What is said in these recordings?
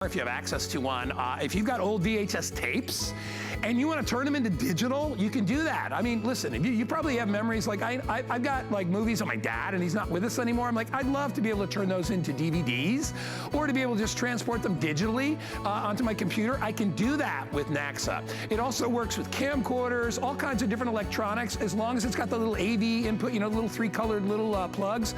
If you have access to one, if you've got old VHS tapes and you want to turn them into digital, you can do that. I mean, listen, you probably have memories like I've got like movies of my dad and he's not with us anymore. I'm like, I'd love to be able to turn those into DVDs or to be able to just transport them digitally onto my computer. I can do that with Naxa. It also works with camcorders, all kinds of different electronics, as long as it's got the little AV input, you know, little three-colored little plugs.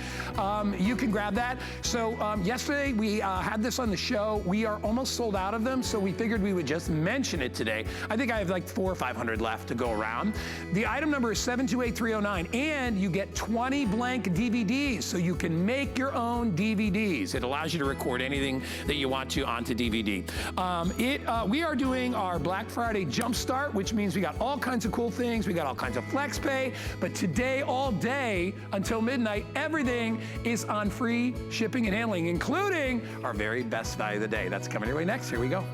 You can grab that. So yesterday we had this on the show. We are almost sold out of them, so we figured we would just mention it today. I think I have like 400 or 500 left to go around. The item number is 728309, and you get 20 blank DVDs, so you can make your own DVDs. It allows you to record anything that you want to onto DVD. We are doing our Black Friday Jumpstart, which means we got all kinds of cool things. We got all kinds of flex pay, but today, all day until midnight, everything is on free shipping and handling, including our very best value of the day. That's coming your way next. Here we go.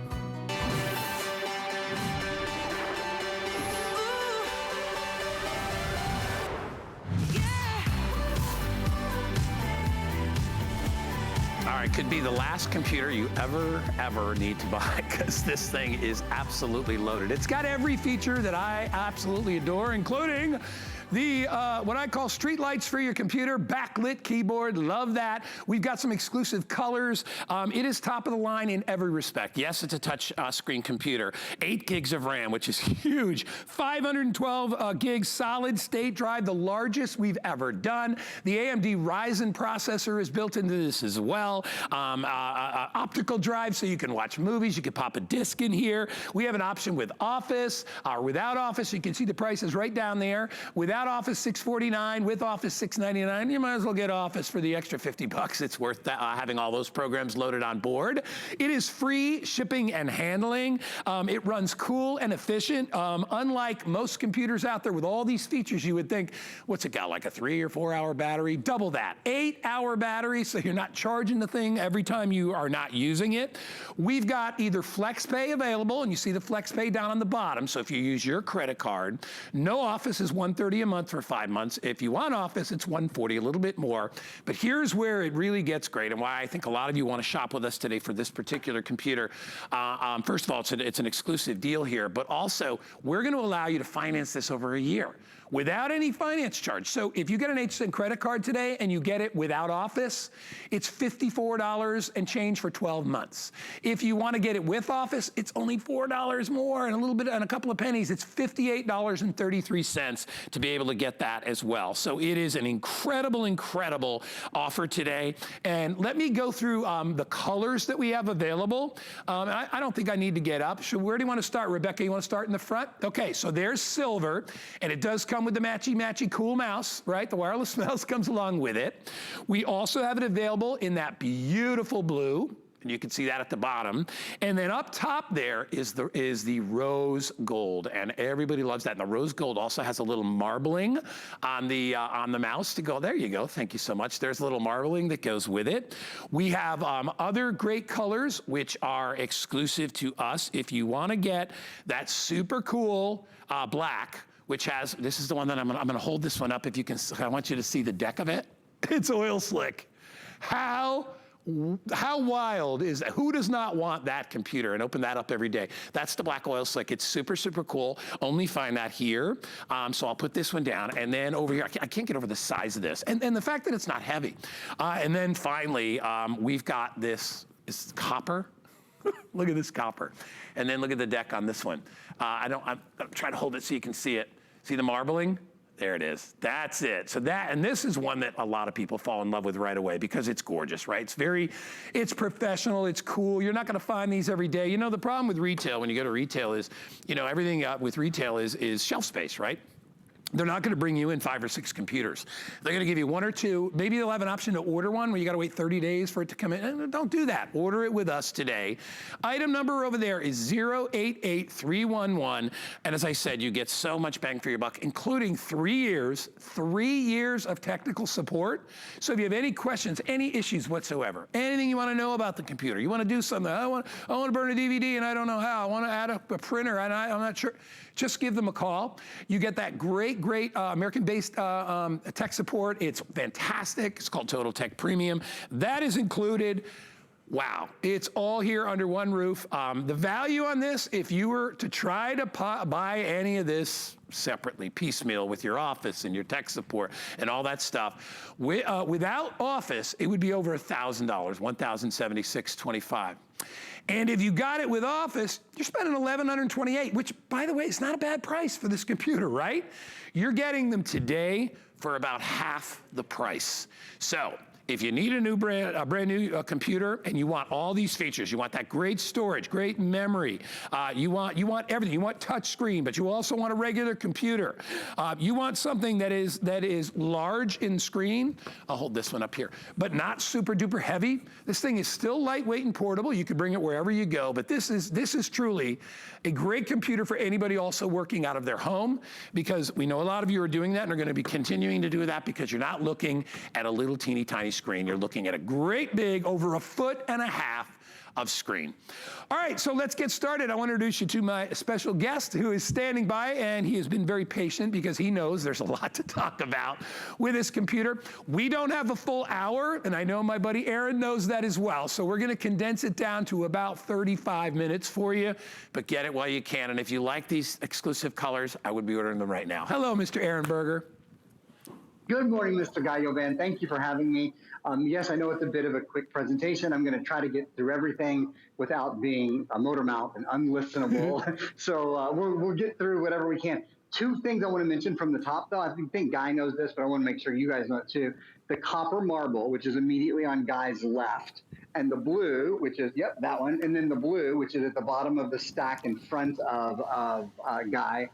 All right, could be the last computer you ever need to buy, because this thing is absolutely loaded. It's got every feature that I absolutely adore, including the, what I call street lights for your computer, backlit keyboard, love that. We've got some exclusive colors. It is top of the line in every respect. Yes, it's a touch screen computer. 8 gigs of RAM, which is huge. 512 gigs solid state drive, the largest we've ever done. The AMD Ryzen processor is built into this as well. Optical drive, so you can watch movies. You can pop a disc in here. We have an option with Office, without Office. You can see the prices right down there. Without Office, $649. With Office, $699. You might as well get Office for the extra 50 bucks. It's worth having all those programs loaded on board. It is free shipping and handling. It runs cool and efficient. Unlike most computers out there with all these features, you would think, what's it got, like a 3 or 4 hour battery? Double that. 8-hour battery, so you're not charging the thing every time you are not using it. We've got either FlexPay available, and you see the FlexPay down on the bottom, so if you use your credit card, no Office is $130 a month for 5 months. If you want Office, it's $140, a little bit more. But here's where it really gets great, and why I think a lot of you want to shop with us today for this particular computer. First of all, it's an exclusive deal here, but also we're going to allow you to finance this over a year without any finance charge. So if you get an HSN credit card today and you get it without Office, it's $54 and change for 12 months. If you want to get it with Office, it's only $4 more and a little bit and a couple of pennies. It's $58.33 to be able to get that as well. So it is an incredible, incredible offer today. And let me go through the colors that we have available. I don't think I need to get up. So where do you want to start, Rebecca? You want to start in the front? Okay, so there's silver, and it does come with the matchy cool mouse, right? The wireless mouse comes along with it. We also have it available in that beautiful blue, and you can see that at the bottom. And then up top there is the rose gold, and everybody loves that. And the rose gold also has a little marbling on the mouse to go. There you go. Thank you so much. There's a little marbling that goes with it. We have other great colors which are exclusive to us. If you want to get that super cool black, which has, this is the one that I'm gonna hold this one up if you can, I want you to see the deck of it. It's oil slick. How wild is that? Who does not want that computer and open that up every day? That's the black oil slick. It's super, super cool. Only find that here. So I'll put this one down, and then over here, I can't get over the size of this. And the fact that it's not heavy. And then finally, we've got this copper. Look at this copper. And then look at the deck on this one. I'm trying to hold it so you can see it. See the marbling? There it is. That's it. So that, and this is one that a lot of people fall in love with right away because it's gorgeous, right? It's professional, it's cool. You're not gonna find these every day. You know, the problem with retail, when you go to retail is, you know, everything with retail is shelf space, right? They're not gonna bring you in 5 or 6 computers. They're gonna give you 1 or 2. Maybe they'll have an option to order one where you gotta wait 30 days for it to come in. Don't do that. Order it with us today. Item number over there is 088311. And as I said, you get so much bang for your buck, including 3 years of technical support. So if you have any questions, any issues whatsoever, anything you wanna know about the computer, you wanna do something, I wanna burn a DVD and I don't know how, I wanna add a printer and I'm not sure, just give them a call. You get that great American-based tech support. It's fantastic. It's called Total Tech Premium. That is included Wow, it's all here under one roof. The value on this, if you were to try to buy any of this separately, piecemeal with your office and your tech support and all that stuff, without office, it would be over $1,000, $1,076.25. And if you got it with office, you're spending $1,128, which, by the way, is not a bad price for this computer, right? You're getting them today for about half the price. So if you need a brand new computer and you want all these features, you want that great storage, great memory, you want everything. You want touch screen, but you also want a regular computer. You want something that is large in screen. I'll hold this one up here, but not super duper heavy. This thing is still lightweight and portable. You can bring it wherever you go, but this is truly a great computer for anybody also working out of their home, because we know a lot of you are doing that and are going to be continuing to do that, because you're not looking at a little teeny tiny screen. You're looking at a great big, over 1.5 foot of screen. All right, so let's get started. I want to introduce you to my special guest who is standing by, and he has been very patient because he knows there's a lot to talk about with this computer. We don't have a full hour, and I know my buddy Aaron knows that as well, so we're going to condense it down to about 35 minutes for you, but get it while you can. And if you like these exclusive colors, I would be ordering them right now. Hello, Mr. Aaron Berger. Good morning, Mr. Gallo-Van. Thank you for having me. Yes, I know it's a bit of a quick presentation. I'm going to try to get through everything without being a motor mouth and unlistenable. So we'll get through whatever we can. Two things I want to mention from the top, though. I think Guy knows this, but I want to make sure you guys know it too. The copper marble, which is immediately on Guy's left, and the blue, which is, yep, that one, and then the blue, which is at the bottom of the stack in front of Guy.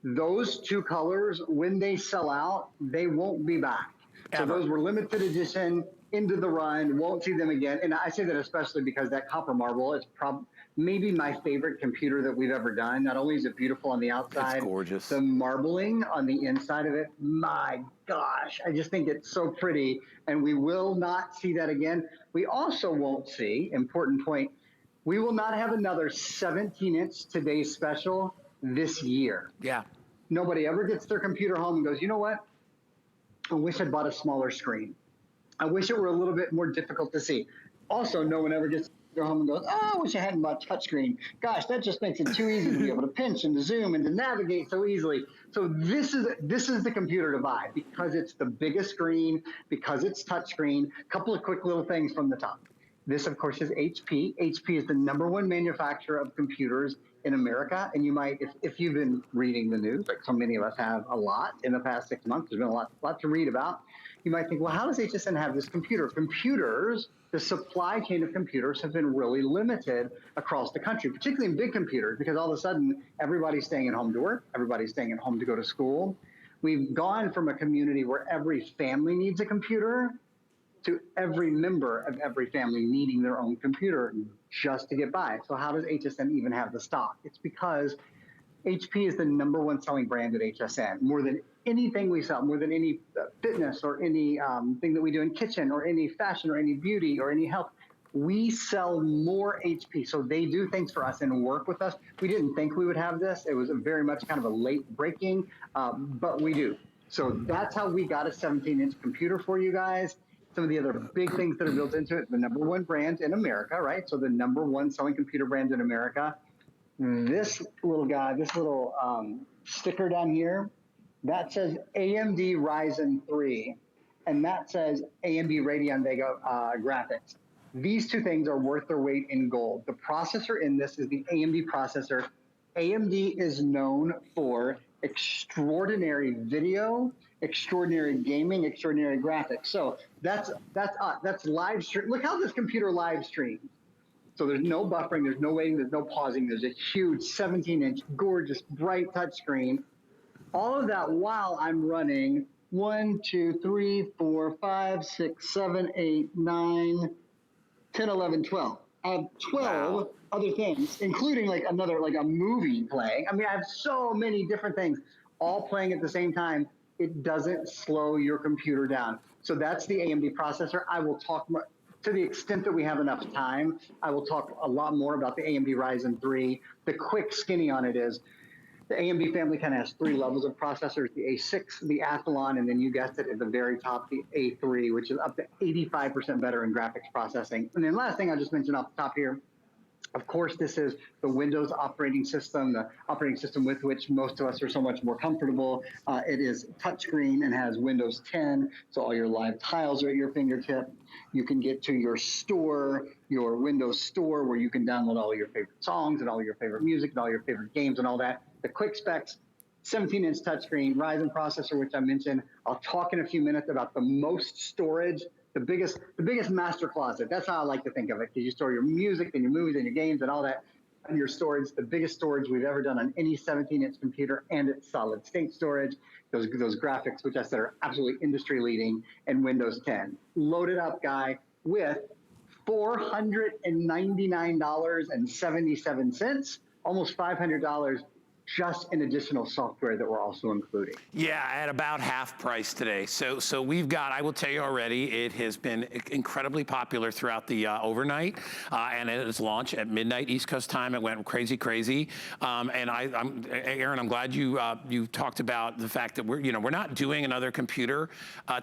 Those two colors, when they sell out, they won't be back. So those were limited edition, into the run, won't see them again. And I say that especially because that copper marble is maybe my favorite computer that we've ever done. Not only is it beautiful on the outside, it's gorgeous. The marbling on the inside of it, my gosh, I just think it's so pretty. And we will not see that again. We also won't see, important point, we will not have another 17-inch Today's Special this year. Yeah. Nobody ever gets their computer home and goes, you know what? I wish I'd bought a smaller screen. I wish it were a little bit more difficult to see. Also, no one ever gets their home and goes, oh, I wish I hadn't bought touchscreen. Gosh, that just makes it too easy to be able to pinch and to zoom and to navigate so easily. So this is the computer to buy, because it's the biggest screen, because it's touchscreen. A couple of quick little things from the top. This, of course, is HP. HP is the #1 manufacturer of computers in America. And you might, if you've been reading the news, like so many of us have a lot in the past 6 months, there's been a lot to read about. You might think, well, how does HSN have this computer? Computers, the supply chain of computers have been really limited across the country, particularly in big computers, because all of a sudden everybody's staying at home to work, everybody's staying at home to go to school. We've gone from a community where every family needs a computer to every member of every family needing their own computer just to get by. So how does HSN even have the stock? It's because HP is the #1 selling brand at HSN. More than anything we sell, more than any fitness or any thing that we do in kitchen or any fashion or any beauty or any health, we sell more HP. So they do things for us and work with us. We didn't think we would have this. It was very much kind of a late breaking, but we do. So that's how we got a 17-inch computer for you guys. Some of the other big things that are built into it, the #1 brand in America, right? So the #1 selling computer brand in America. This little guy, this little sticker down here, that says AMD Ryzen 3, and that says AMD Radeon Vega graphics. These two things are worth their weight in gold. The processor in this is the AMD processor. AMD is known for extraordinary video, extraordinary gaming, extraordinary graphics. So that's live stream. Look how this computer live streams. So there's no buffering, there's no waiting, there's no pausing. There's a huge 17-inch, gorgeous, bright touchscreen. All of that while I'm running 1, 2, 3, 4, 5, 6, 7, 8, 9, 10, 11, 12. I have 12 other things, including like a movie playing. I mean, I have so many different things all playing at the same time. It doesn't slow your computer down. So that's the AMD processor. I will talk more, to the extent that we have enough time, I will talk a lot more about the AMD Ryzen 3. The quick skinny on it is, The AMD family kind of has 3 levels of processors, the A6, the Athlon, and then you guessed it, at the very top, the A3, which is up to 85% better in graphics processing. And then last thing I'll just mention off the top here, of course, this is the Windows operating system, the operating system with which most of us are so much more comfortable. It is touchscreen and has Windows 10, so all your live tiles are at your fingertip. You can get to your store, your Windows store, where you can download all your favorite songs and all your favorite music and all your favorite games and all that. The quick specs, 17-inch touchscreen, Ryzen processor, which I mentioned. I'll talk in a few minutes about the most storage, the biggest master closet. That's how I like to think of it, because you store your music and your movies and your games and all that on your storage. The biggest storage we've ever done on any 17-inch computer, and it's solid state storage. Those graphics, which I said are absolutely industry leading, and Windows 10. Loaded up, guy, with $499.77, almost $500, just in additional software that we're also including. Yeah, at about half price today. So we've got, I will tell you already, it has been incredibly popular throughout the overnight, and at its launch at midnight East Coast time, it went crazy. And Aaron, I'm glad you talked about the fact that we're not doing another computer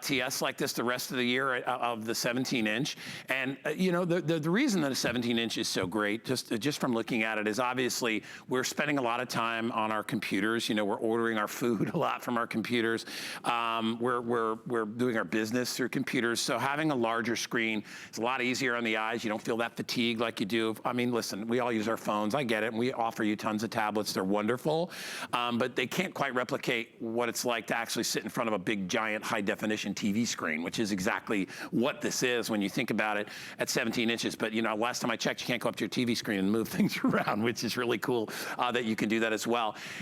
TS like this the rest of the year of the 17-inch. And the reason that a 17-inch is so great, just from looking at it, is obviously we're spending a lot of time on our computers. We're ordering our food a lot from our computers. We're doing our business through computers. So having a larger screen is a lot easier on the eyes. You don't feel that fatigue like you do. I mean, listen, we all use our phones. I get it. And we offer you tons of tablets. They're wonderful. But they can't quite replicate what it's like to actually sit in front of a big, giant, high-definition TV screen, which is exactly what this is when you think about it at 17 inches. But, last time I checked, you can't go up to your TV screen and move things around, which is really cool that you can do that as well.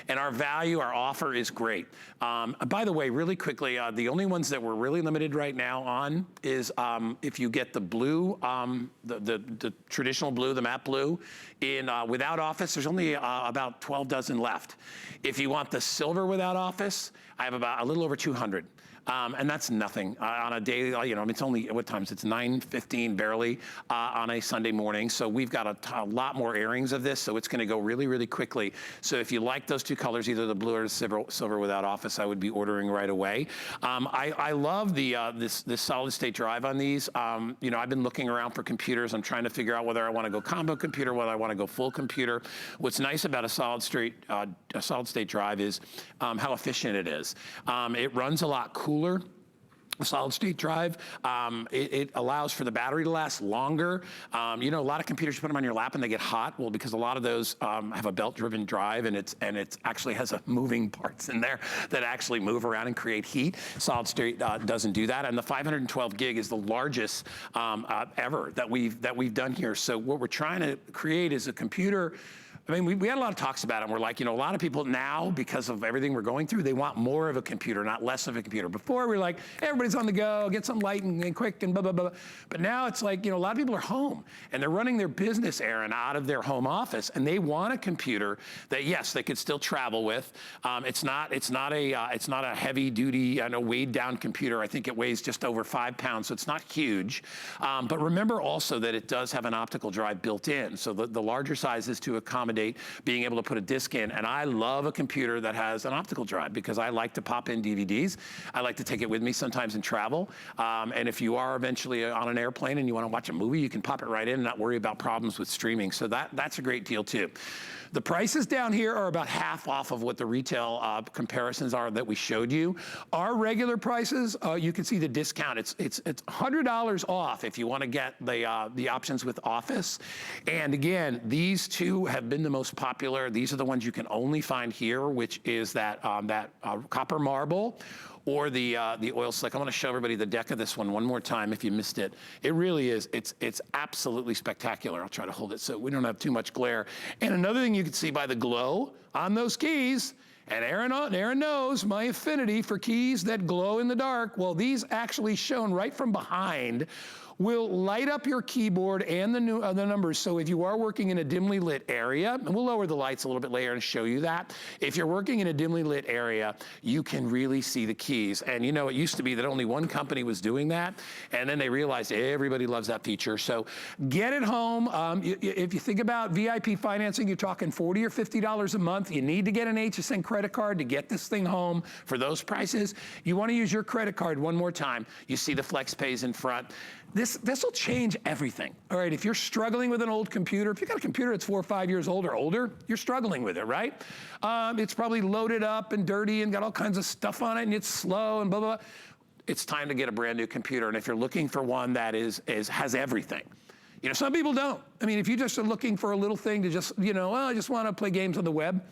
And our value, our offer is great. By the way, really quickly, the only ones that we're really limited right now on is if you get the blue, the traditional blue, the matte blue, in without office, there's only about 12 dozen left. If you want the silver without office, I have about a little over 200. And that's nothing on a daily, it's only, what times? It's 9:15 barely on a Sunday morning. So we've got a lot more airings of this, so it's gonna go really, really quickly. So if you like those two colors, either the blue or the silver without office, I would be ordering right away. I love this solid state drive on these. I've been looking around for computers. I'm trying to figure out whether I wanna go combo computer, whether I wanna go full computer. What's nice about a solid state drive is how efficient it is. It runs a lot cooler. A solid state drive, it allows for the battery to last longer. A lot of computers, you put them on your lap and they get hot. Well, because a lot of those have a belt-driven drive, and it actually has moving parts in there that actually move around and create heat. Solid state doesn't do that, and the 512 gig is the largest ever that we've done here. So what we're trying to create is a computer. I mean, we had a lot of talks about it, and we're like, a lot of people now, because of everything we're going through, they want more of a computer, not less of a computer. Before, we were like, everybody's on the go, get something light and quick and blah, blah, blah. But now it's like, a lot of people are home, and they're running their business, Aaron, out of their home office, and they want a computer that, yes, they could still travel with. It's not a heavy-duty, weighed-down computer. I think it weighs just over 5 pounds, so it's not huge. But remember also that it does have an optical drive built in, so the larger size is to accommodate being able to put a disc in. And I love a computer that has an optical drive, because I like to pop in DVDs. I like to take it with me sometimes in travel. And if you are eventually on an airplane and you want to watch a movie, you can pop it right in and not worry about problems with streaming. So that's a great deal too. The prices down here are about half off of what the retail comparisons are that we showed you. Our regular prices, you can see the discount. It's $100 off if you want to get the options with Office. And again, these two have been the most popular. These are the ones you can only find here, which is that copper marble, or the oil slick. I want to show everybody the deck of this one more time if you missed it. It really is, it's absolutely spectacular. I'll try to hold it so we don't have too much glare. And another thing you can see by the glow on those keys, and Aaron knows my affinity for keys that glow in the dark. Well, these actually shone right from behind will light up your keyboard and the numbers. So if you are working in a dimly lit area, and we'll lower the lights a little bit later and show you that. If you're working in a dimly lit area, you can really see the keys. And you know, it used to be that only one company was doing that, and then they realized everybody loves that feature. So get it home. If you think about VIP financing, you're talking $40 or $50 a month. You need to get an HSN credit card to get this thing home for those prices. You want to use your credit card one more time. You see the flex pays in front. This will change everything. All right, if you're struggling with an old computer, if you've got a computer that's 4 or 5 years old or older, you're struggling with it, right? It's probably loaded up and dirty and got all kinds of stuff on it, and it's slow and blah, blah, blah. It's time to get a brand new computer. And if you're looking for one that has everything, you know, some people don't. I mean, if you just are looking for a little thing to just, you know, I just want to play games on the web,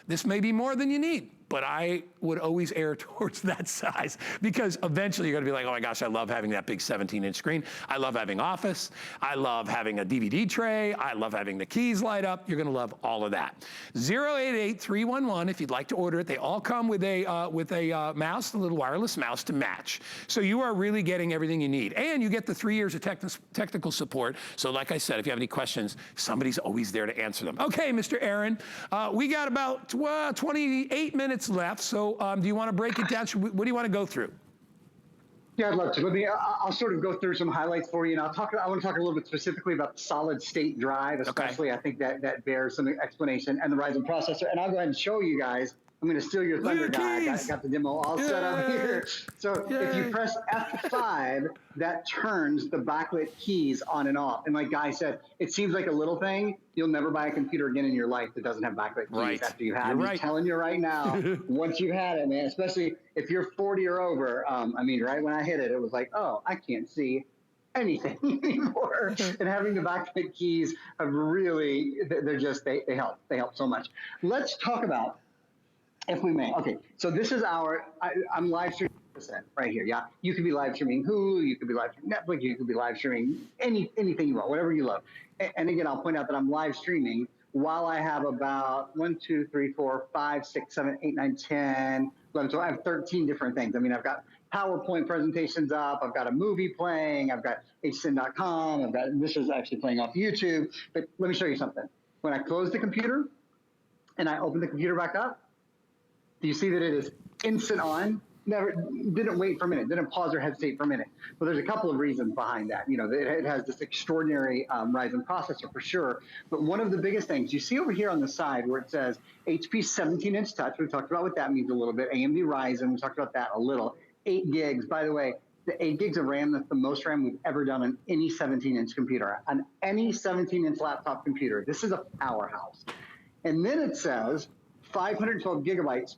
this may be more than you need. But I would always err towards that size, because eventually you're gonna be like, oh my gosh, I love having that big 17-inch screen. I love having Office. I love having a DVD tray. I love having the keys light up. You're gonna love all of that. 088-311 if you'd like to order it. They all come with a mouse, a little wireless mouse to match. So you are really getting everything you need. And you get the 3 years of technical support. So like I said, if you have any questions, somebody's always there to answer them. Okay, Mr. Aaron, we got about 28 minutes left, so do you want to break it down? What do you want to go through? Yeah, I'd love to. I'll sort of go through some highlights for you, and I want to talk a little bit specifically about the solid state drive, especially. Okay. I think that bears some explanation, and the Ryzen processor. And I'll go ahead and show you guys. I'm going to steal your thunder, guy. I got the demo all set up here. So if you press F5, that turns the backlit keys on and off. And like Guy said, it seems like a little thing. You'll never buy a computer again in your life that doesn't have backlit keys after you have it. I'm telling you right now, once you've had it, man, especially if you're 40 or over, I mean, right when I hit it, it was like, oh, I can't see anything anymore. And having the backlit keys have really, they help. They help so much. Let's talk about, if we may. Okay, so this is I'm live streaming right here, yeah? You could be live streaming Hulu, you could be live streaming Netflix, you could be live streaming anything you want, whatever you love. And again, I'll point out that I'm live streaming while I have about 1, 2, 3, 4, 5, 6, 7, 8, 9, 10, 11, so I have 13 different things. I mean, I've got PowerPoint presentations up, I've got a movie playing, I've got HSN.com, this is actually playing off YouTube. But let me show you something. When I close the computer and I open the computer back up, do you see that it is instant on? Didn't wait for a minute, didn't pause or hesitate for a minute. Well, there's a couple of reasons behind that. You know, it has this extraordinary Ryzen processor for sure. But one of the biggest things, you see over here on the side where it says HP 17-inch touch, we talked about what that means a little bit, AMD Ryzen, we talked about that a little. 8 gigs, by the way, the 8 gigs of RAM, that's the most RAM we've ever done on any 17-inch computer, on any 17-inch laptop computer. This is a powerhouse. And then it says 512 gigabytes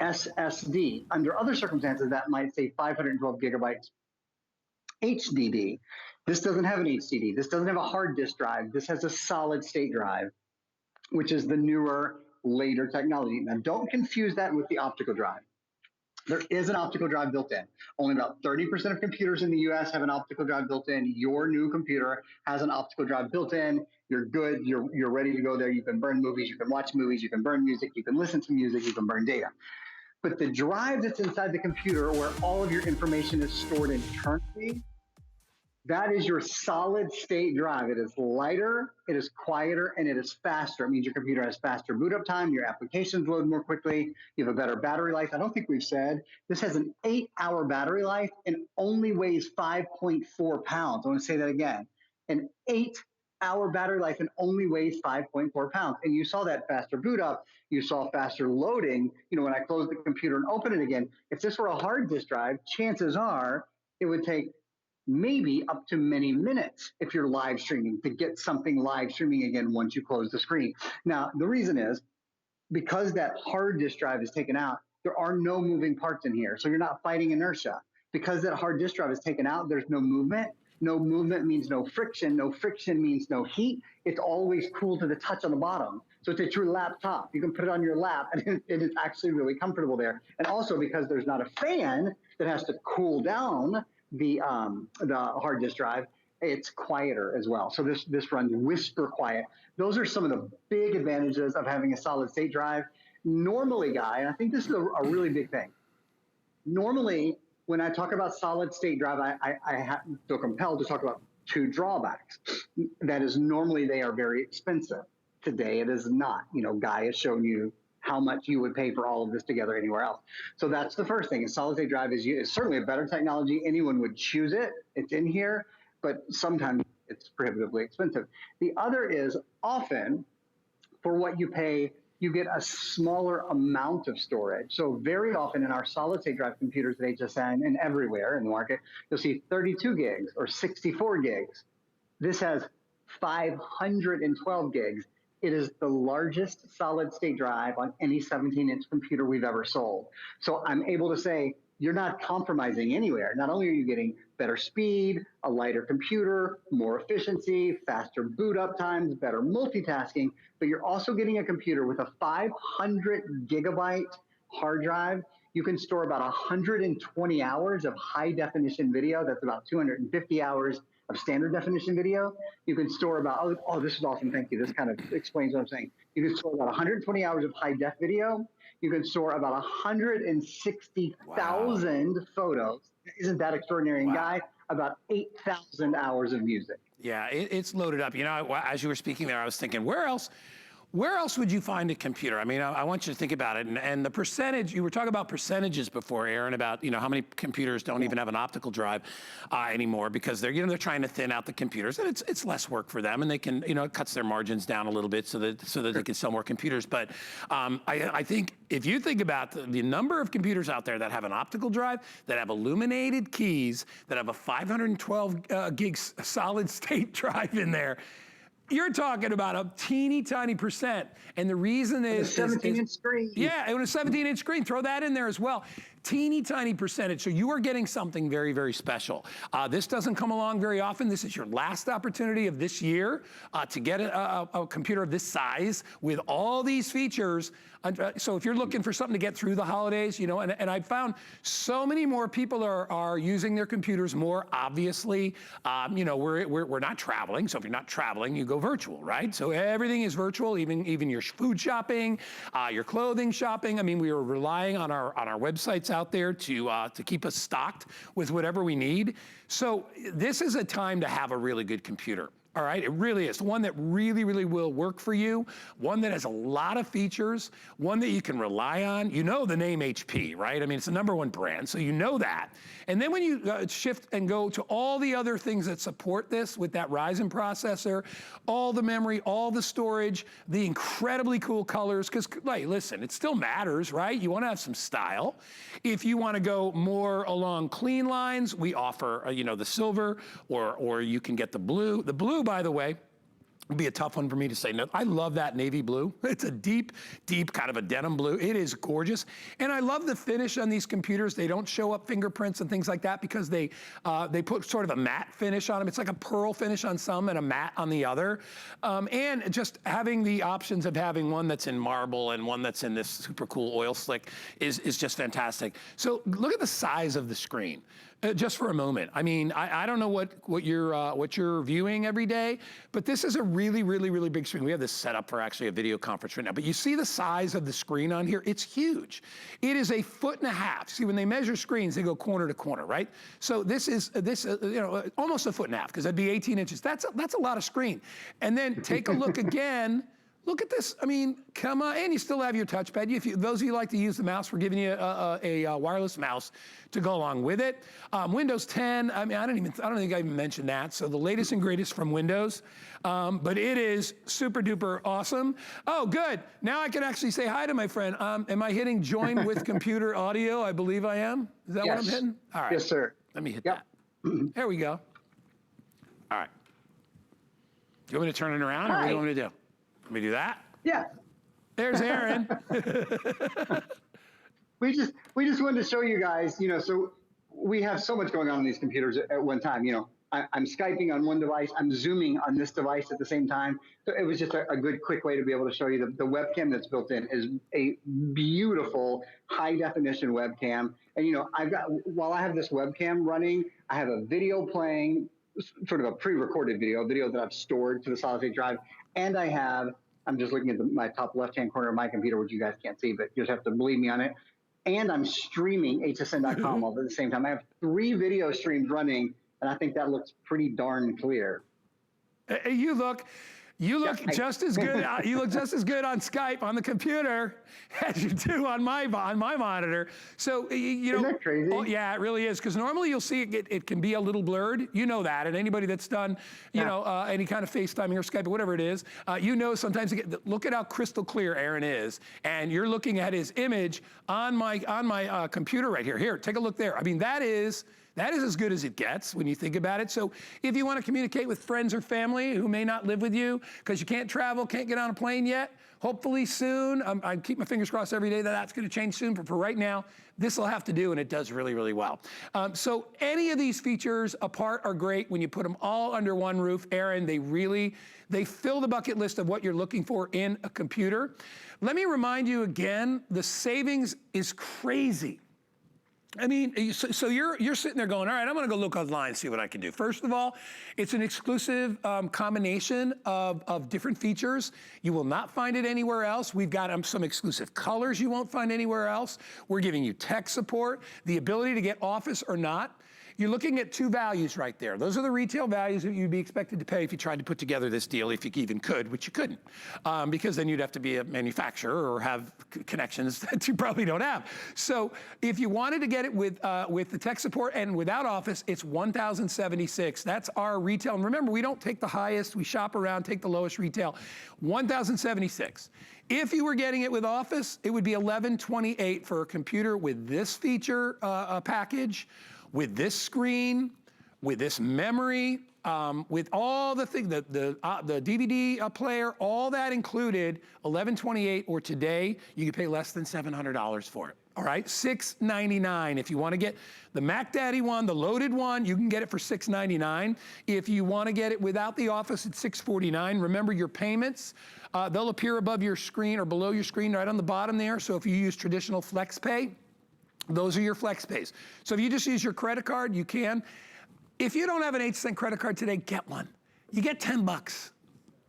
SSD. Under other circumstances, that might say 512 gigabytes HDD. This doesn't have an HDD. This doesn't have a hard disk drive. This has a solid state drive, which is the newer, later technology. Now, don't confuse that with the optical drive. There is an optical drive built in. Only about 30% of computers in the US have an optical drive built in. Your new computer has an optical drive built in. You're good. You're ready to go there. You can burn movies. You can watch movies. You can burn music. You can listen to music. You can burn data. But the drive that's inside the computer where all of your information is stored internally, that is your solid state drive. It is lighter, it is quieter, and it is faster. It means your computer has faster boot up time, your applications load more quickly, you have a better battery life. I don't think we've said, this has an 8-hour battery life and only weighs 5.4 pounds. I want to say that again. An 8-hour battery life and only weighs 5.4 pounds. And you saw that faster boot up, you saw faster loading. You know, when I close the computer and open it again, if this were a hard disk drive, chances are it would take maybe up to many minutes if you're live streaming to get something live streaming again once you close the screen. Now, the reason is because that hard disk drive is taken out, there are no moving parts in here. So you're not fighting inertia. Because that hard disk drive is taken out, there's no movement. No movement means no friction. No friction means no heat. It's always cool to the touch on the bottom. So it's a true laptop. You can put it on your lap and it is actually really comfortable there. And also because there's not a fan that has to cool down the hard disk drive, it's quieter as well. So this runs whisper quiet. Those are some of the big advantages of having a solid state drive. Normally, Guy, and I think this is a really big thing. Normally, when I talk about solid state drive, I feel compelled to talk about two drawbacks. That is, normally they are very expensive. Today it is not. Guy has shown you how much you would pay for all of this together anywhere else. So that's the first thing. A solid state drive is certainly a better technology. Anyone would choose it. It's in here, but sometimes it's prohibitively expensive. The other is, often for what you pay, you get a smaller amount of storage. So very often in our solid state drive computers at HSN and everywhere in the market, you'll see 32 gigs or 64 gigs. This has 512 gigs. It is the largest solid state drive on any 17-inch computer we've ever sold. So I'm able to say, you're not compromising anywhere. Not only are you getting better speed, a lighter computer, more efficiency, faster boot up times, better multitasking, but you're also getting a computer with a 500 gigabyte hard drive. You can store about 120 hours of high definition video. That's about 250 hours of standard definition video. You can store about, oh, this is awesome, thank you. This kind of explains what I'm saying. You can store about 120 hours of high def video. You can store about 160,000 photos. Isn't that extraordinary? And Guy, about 8,000 hours of music. Yeah, it's loaded up. As you were speaking there, I was thinking, where else would you find a computer? I mean, I want you to think about it. And the percentage, you were talking about percentages before, Aaron, about, how many computers don't even have an optical drive anymore because they're trying to thin out the computers, and it's less work for them, and they can, it cuts their margins down a little bit so that they can sell more computers. But I think if you think about the number of computers out there that have an optical drive, that have illuminated keys, that have a 512 gigs solid state drive in there, you're talking about a teeny tiny percent. And the reason is— a 17-inch screen. Yeah, and a 17-inch screen, throw that in there as well. Teeny tiny percentage, so you are getting something very, very special. This doesn't come along very often. This is your last opportunity of this year to get a computer of this size with all these features. So if you're looking for something to get through the holidays, and I've found so many more people are using their computers more, obviously. We're not traveling, so if you're not traveling, you go virtual, right? So everything is virtual, even your food shopping, your clothing shopping. I mean, we are relying on our websites out there to keep us stocked with whatever we need. So this is a time to have a really good computer. All right, it really is. One that really, really will work for you, one that has a lot of features, one that you can rely on. You know the name HP, right? I mean, it's the #1 brand, so you know that. And then when you shift and go to all the other things that support this with that Ryzen processor, all the memory, all the storage, the incredibly cool colors, because, like, listen, it still matters, right? You want to have some style. If you want to go more along clean lines, we offer, the silver, or you can get the blue. The blue, by the way, would be a tough one for me to say no. I love that navy blue. It's a deep, deep kind of a denim blue. It is gorgeous. And I love the finish on these computers. They don't show up fingerprints and things like that because they put sort of a matte finish on them. It's like a pearl finish on some and a matte on the other. And just having the options of having one that's in marble and one that's in this super cool oil slick is just fantastic. So look at the size of the screen. Just for a moment. I mean, I don't know what you're viewing every day, but this is a really, really, really big screen. We have this set up for actually a video conference right now, but you see the size of the screen on here? It's huge. It is 1.5 feet. See, when they measure screens, they go corner to corner, right? So this is almost 1.5 feet, because that'd be 18 inches. That's a lot of screen. And then take a look again. Look at this. I mean, come on. And you still have your touchpad. Those of you who like to use the mouse, we're giving you a wireless mouse to go along with it. Windows 10, I mean, I don't think I even mentioned that. So the latest and greatest from Windows. But it is super duper awesome. Oh, good. Now I can actually say hi to my friend. Am I hitting join with computer audio? I believe I am. Is that what I'm hitting? All right. Yes, sir. Let me hit that. There we go. All right. Do you want me to turn it around, or what do you want me to do? Let me do that? Yeah. There's Aaron. We just wanted to show you guys, so we have so much going on these computers at one time. I'm Skyping on one device, I'm Zooming on this device at the same time. So it was just a good, quick way to be able to show you the webcam that's built in is a beautiful high definition webcam. And while I have this webcam running, I have a video playing, sort of a pre-recorded video that I've stored to the solid state drive. And I'm just looking at my top left-hand corner of my computer, which you guys can't see, but you just have to believe me on it. and I'm streaming hsn.com all at the same time. I have 3 video streams running, and I think that looks pretty darn clear. You look just as good. You look just as good on Skype on the computer as you do on my monitor. So you know, isn't that crazy? Oh, yeah, it really is. Because normally you'll see it can be a little blurred. You know that, and anybody that's done you know any kind of FaceTime or Skype or whatever it is, you know sometimes look at how crystal clear Aaron is, and you're looking at his image on my computer right here. Here, take a look there. I mean, that is as good as it gets when you think about it. So if you want to communicate with friends or family who may not live with you because you can't travel, can't get on a plane yet, hopefully soon, I keep my fingers crossed every day that that's going to change soon, but for right now, this will have to do, and it does really, really well. So any of these features apart are great when you put them all under one roof. Aaron, they fill the bucket list of what you're looking for in a computer. Let me remind you again, the savings is crazy. I mean, so you're sitting there going, all right, I'm going to go look online and see what I can do. First of all, it's an exclusive combination of different features. You will not find it anywhere else. We've got some exclusive colors you won't find anywhere else. We're giving you tech support, the ability to get Office or not. You're looking at 2 values right there. Those are the retail values that you'd be expected to pay if you tried to put together this deal, if you even could, which you couldn't, because then you'd have to be a manufacturer or have connections that you probably don't have. So if you wanted to get it with the tech support and without Office, it's $1,076. That's our retail. And remember, we don't take the highest. We shop around, take the lowest retail. $1,076. If you were getting it with Office, it would be $1,128 for a computer with this feature package, with this screen, with this memory, with all the things, the DVD player, all that included, $1,128, or today, you can pay less than $700 for it. All right, $699. If you want to get the Mac Daddy one, the loaded one, you can get it for $699. If you want to get it without the Office, it's $649. Remember your payments, they'll appear above your screen or below your screen right on the bottom there. So if you use traditional flex pay, those are your flex pays. So if you just use your credit card, you can. If you don't have an HSN credit card today, get one. You get 10 bucks.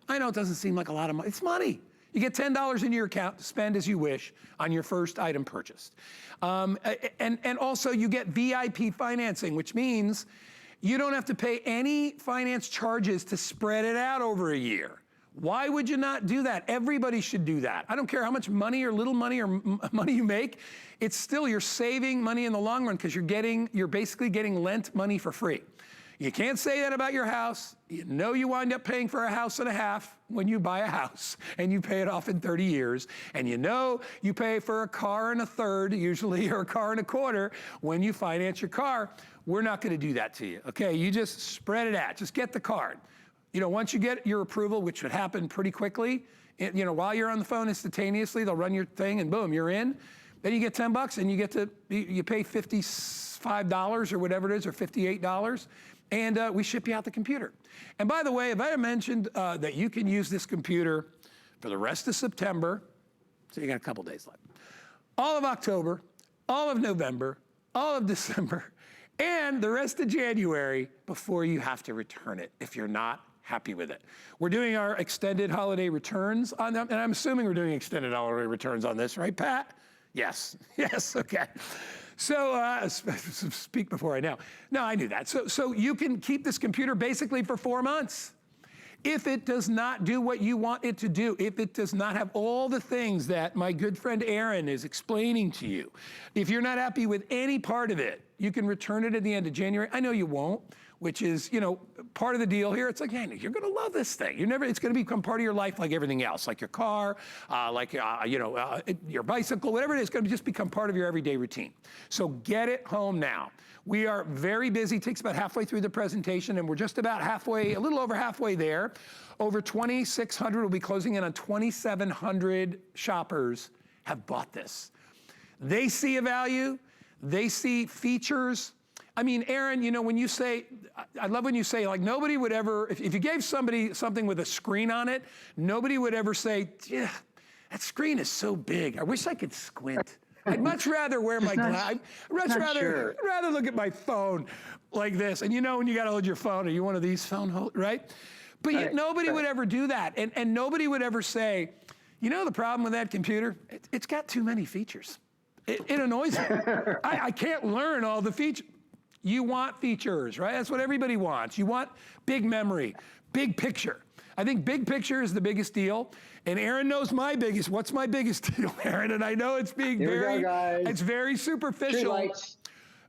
I know it doesn't seem like a lot of money. It's money. You get $10 in your account to spend as you wish on your first item purchased. And also you get VIP financing, which means you don't have to pay any finance charges to spread it out over a year. Why would you not do that? Everybody should do that. I don't care how much money or little money or money you make. It's still, you're saving money in the long run because you're basically getting lent money for free. You can't say that about your house. You know you wind up paying for a house and a half when you buy a house and you pay it off in 30 years. And you know you pay for a car and a third usually, or a car and a quarter when you finance your car. We're not going to do that to you, okay? You just spread it out. Just get the card. You know, once you get your approval, which would happen pretty quickly, you know, while you're on the phone instantaneously, they'll run your thing and boom, you're in. Then you get 10 bucks and you pay $55 or whatever it is, or $58, and we ship you out the computer. And by the way, if I had mentioned that you can use this computer for the rest of September, so you got a couple days left, all of October, all of November, all of December, and the rest of January before you have to return it if you're not happy with it. We're doing our extended holiday returns on them, and I'm assuming we're doing extended holiday returns on this, right, Pat? Yes, yes, okay. So, speak before I know. No, I knew that. So you can keep this computer basically for 4 months. If it does not do what you want it to do, if it does not have all the things that my good friend Aaron is explaining to you, if you're not happy with any part of it, you can return it at the end of January. I know you won't, which is, you know, part of the deal here. It's like, hey, you're going to love this thing. It's going to become part of your life like everything else, like your car, your bicycle, whatever it is, it's going to just become part of your everyday routine. So get it home now. We are very busy. It takes about halfway through the presentation, and we're just about halfway, a little over halfway there. Over 2,600, we'll be closing in on 2,700 shoppers have bought this. They see a value. They see features. I mean, Aaron, you know, when you say, I love when you say, like, nobody would ever, if you gave somebody something with a screen on it, nobody would ever say, yeah, that screen is so big. I wish I could squint. I'd much rather wear my glasses. I'd rather look at my phone like this. And you know, when you got to hold your phone, are you one of these phone holders, right? But nobody would ever do that. And nobody would ever say, you know, the problem with that computer, it's got too many features. It annoys me. I can't learn all the features. You want features, right? That's what everybody wants. You want big memory, big picture. I think big picture is the biggest deal. And Aaron knows what's my biggest deal, Aaron? And I know it's being it's very superficial.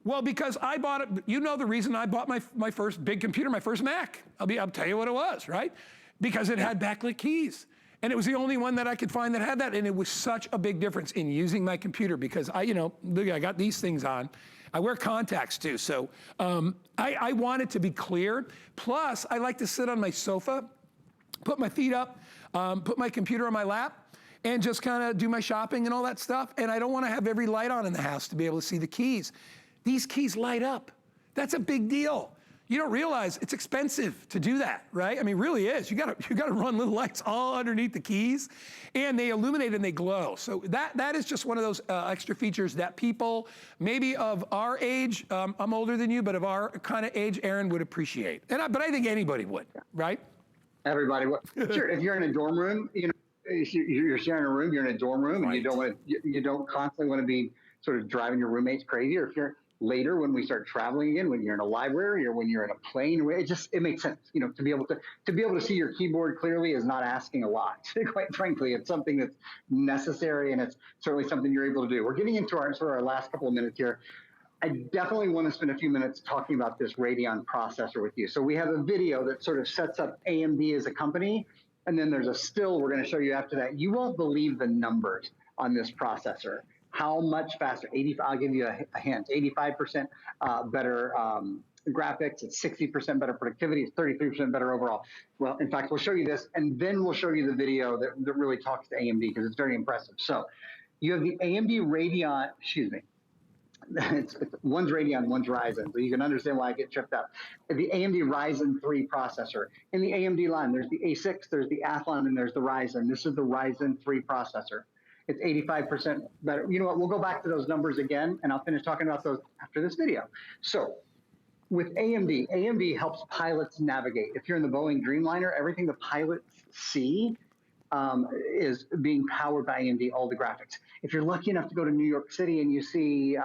Well, because I bought it, you know the reason I bought my first big computer, my first Mac. I'll tell you what it was, right? Because it had backlit keys. And it was the only one that I could find that had that. And it was such a big difference in using my computer because I got these things on. I wear contacts too. So I want it to be clear. Plus, I like to sit on my sofa, put my feet up, put my computer on my lap, and just kind of do my shopping and all that stuff. And I don't want to have every light on in the house to be able to see the keys. These keys light up. That's a big deal. You don't realize it's expensive to do that, right? I mean, it really is. You gotta run little lights all underneath the keys, and they illuminate and they glow. So that is just one of those extra features that people, maybe of our age, I'm older than you, but of our kind of age, Aaron would appreciate. But I think anybody would, right? Everybody would. Sure, if you're in a dorm room, you're sharing a room, you're in a dorm room, right. And you don't constantly want to be sort of driving your roommates crazy, or if you're later when we start traveling again, when you're in a library or when you're in a plane, it makes sense, to be able to see your keyboard clearly is not asking a lot. Quite frankly, it's something that's necessary, and it's certainly something you're able to do. We're getting into our last couple of minutes here. I definitely want to spend a few minutes talking about this Radeon processor with you. So we have a video that sort of sets up AMD as a company, and then there's a still we're going to show you after that. You won't believe the numbers on this processor. How much faster? I'll give you a hint. 85% better graphics. It's 60% better productivity. It's 33% better overall. Well, in fact, we'll show you this, and then we'll show you the video that really talks to AMD because it's very impressive. So you have the AMD Radeon, one's Radeon, one's Ryzen, so you can understand why I get tripped up. The AMD Ryzen 3 processor. In the AMD line, there's the A6, there's the Athlon, and there's the Ryzen. This is the Ryzen 3 processor. It's 85% better. You know what? We'll go back to those numbers again, and I'll finish talking about those after this video. So with AMD helps pilots navigate. If you're in the Boeing Dreamliner, everything the pilots see is being powered by AMD, all the graphics. If you're lucky enough to go to New York City and you see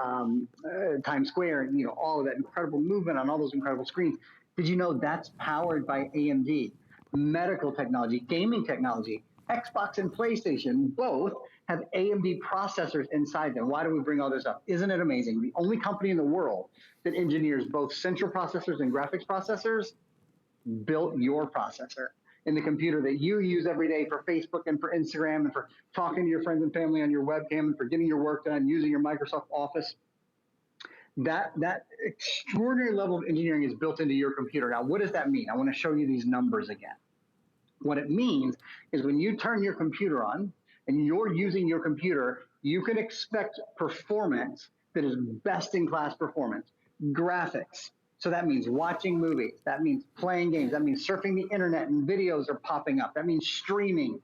Times Square and all of that incredible movement on all those incredible screens, did you know that's powered by AMD? Medical technology, gaming technology, Xbox and PlayStation both have AMD processors inside them. Why do we bring all this up? Isn't it amazing? The only company in the world that engineers both central processors and graphics processors built your processor in the computer that you use every day for Facebook and for Instagram and for talking to your friends and family on your webcam and for getting your work done, using your Microsoft Office. That extraordinary level of engineering is built into your computer. Now, what does that mean? I want to show you these numbers again. What it means is when you turn your computer on and you're using your computer, you can expect performance that is best-in-class performance. Graphics. So that means watching movies. That means playing games. That means surfing the internet and videos are popping up. That means streaming.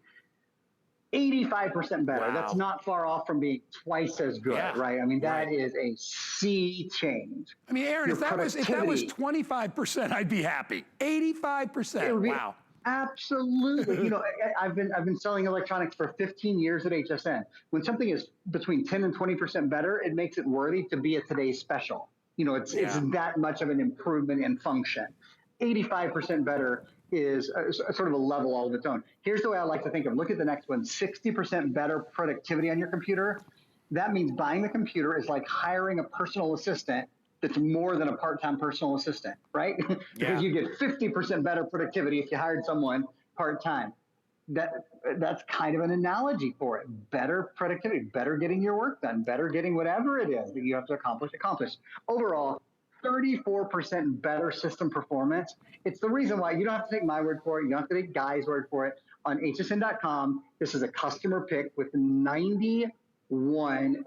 85% better. Wow. That's not far off from being twice as good, right? I mean, that is a sea change. I mean, Aaron, if that was 25%, I'd be happy. 85%. Wow. Absolutely. I've been selling electronics for 15 years at HSN. When something is between 10 and 20% better, it makes it worthy to be a today's special. It's that much of an improvement in function. 85% better is sort of a level all of its own. Here's the way I like to think of. Look at the next one. 60% better productivity on your computer. That means buying the computer is like hiring a personal assistant that's more than a part-time personal assistant, right? Because you get 50% better productivity if you hired someone part-time. That's kind of an analogy for it. Better productivity, better getting your work done, better getting whatever it is that you have to accomplish. Overall, 34% better system performance. It's the reason why you don't have to take my word for it. You don't have to take Guy's word for it. On hsn.com, this is a customer pick with 91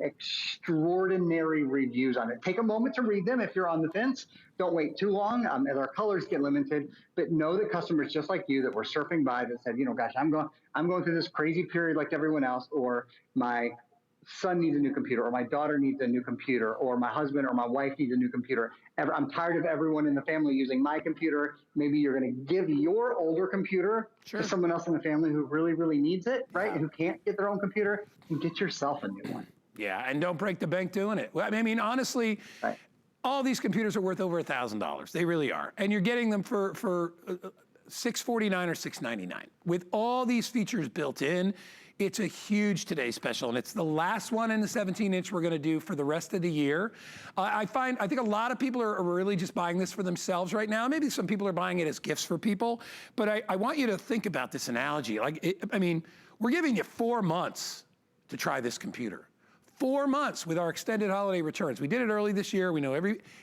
extraordinary reviews on it. Take a moment to read them if you're on the fence. Don't wait too long as our colors get limited, but know that customers just like you that were surfing by that said, gosh, I'm going through this crazy period like everyone else, or my son needs a new computer, or my daughter needs a new computer, or my husband or my wife needs a new computer. I'm tired of everyone in the family using my computer. Maybe you're going to give your older computer to someone else in the family who really, really needs it, right? Who can't get their own computer, and get yourself a new one. Yeah, and don't break the bank doing it. I mean, honestly, Right. all these computers are worth over $1,000. They really are. And you're getting them for $649 or $699. With all these features built in, it's a huge Today Special, and it's the last one in the 17-inch we're gonna do for the rest of the year. I think a lot of people are really just buying this for themselves right now. Maybe some people are buying it as gifts for people, but I want you to think about this analogy. I mean, we're giving you 4 months to try this computer. 4 months with our extended holiday returns. We did it early this year. We know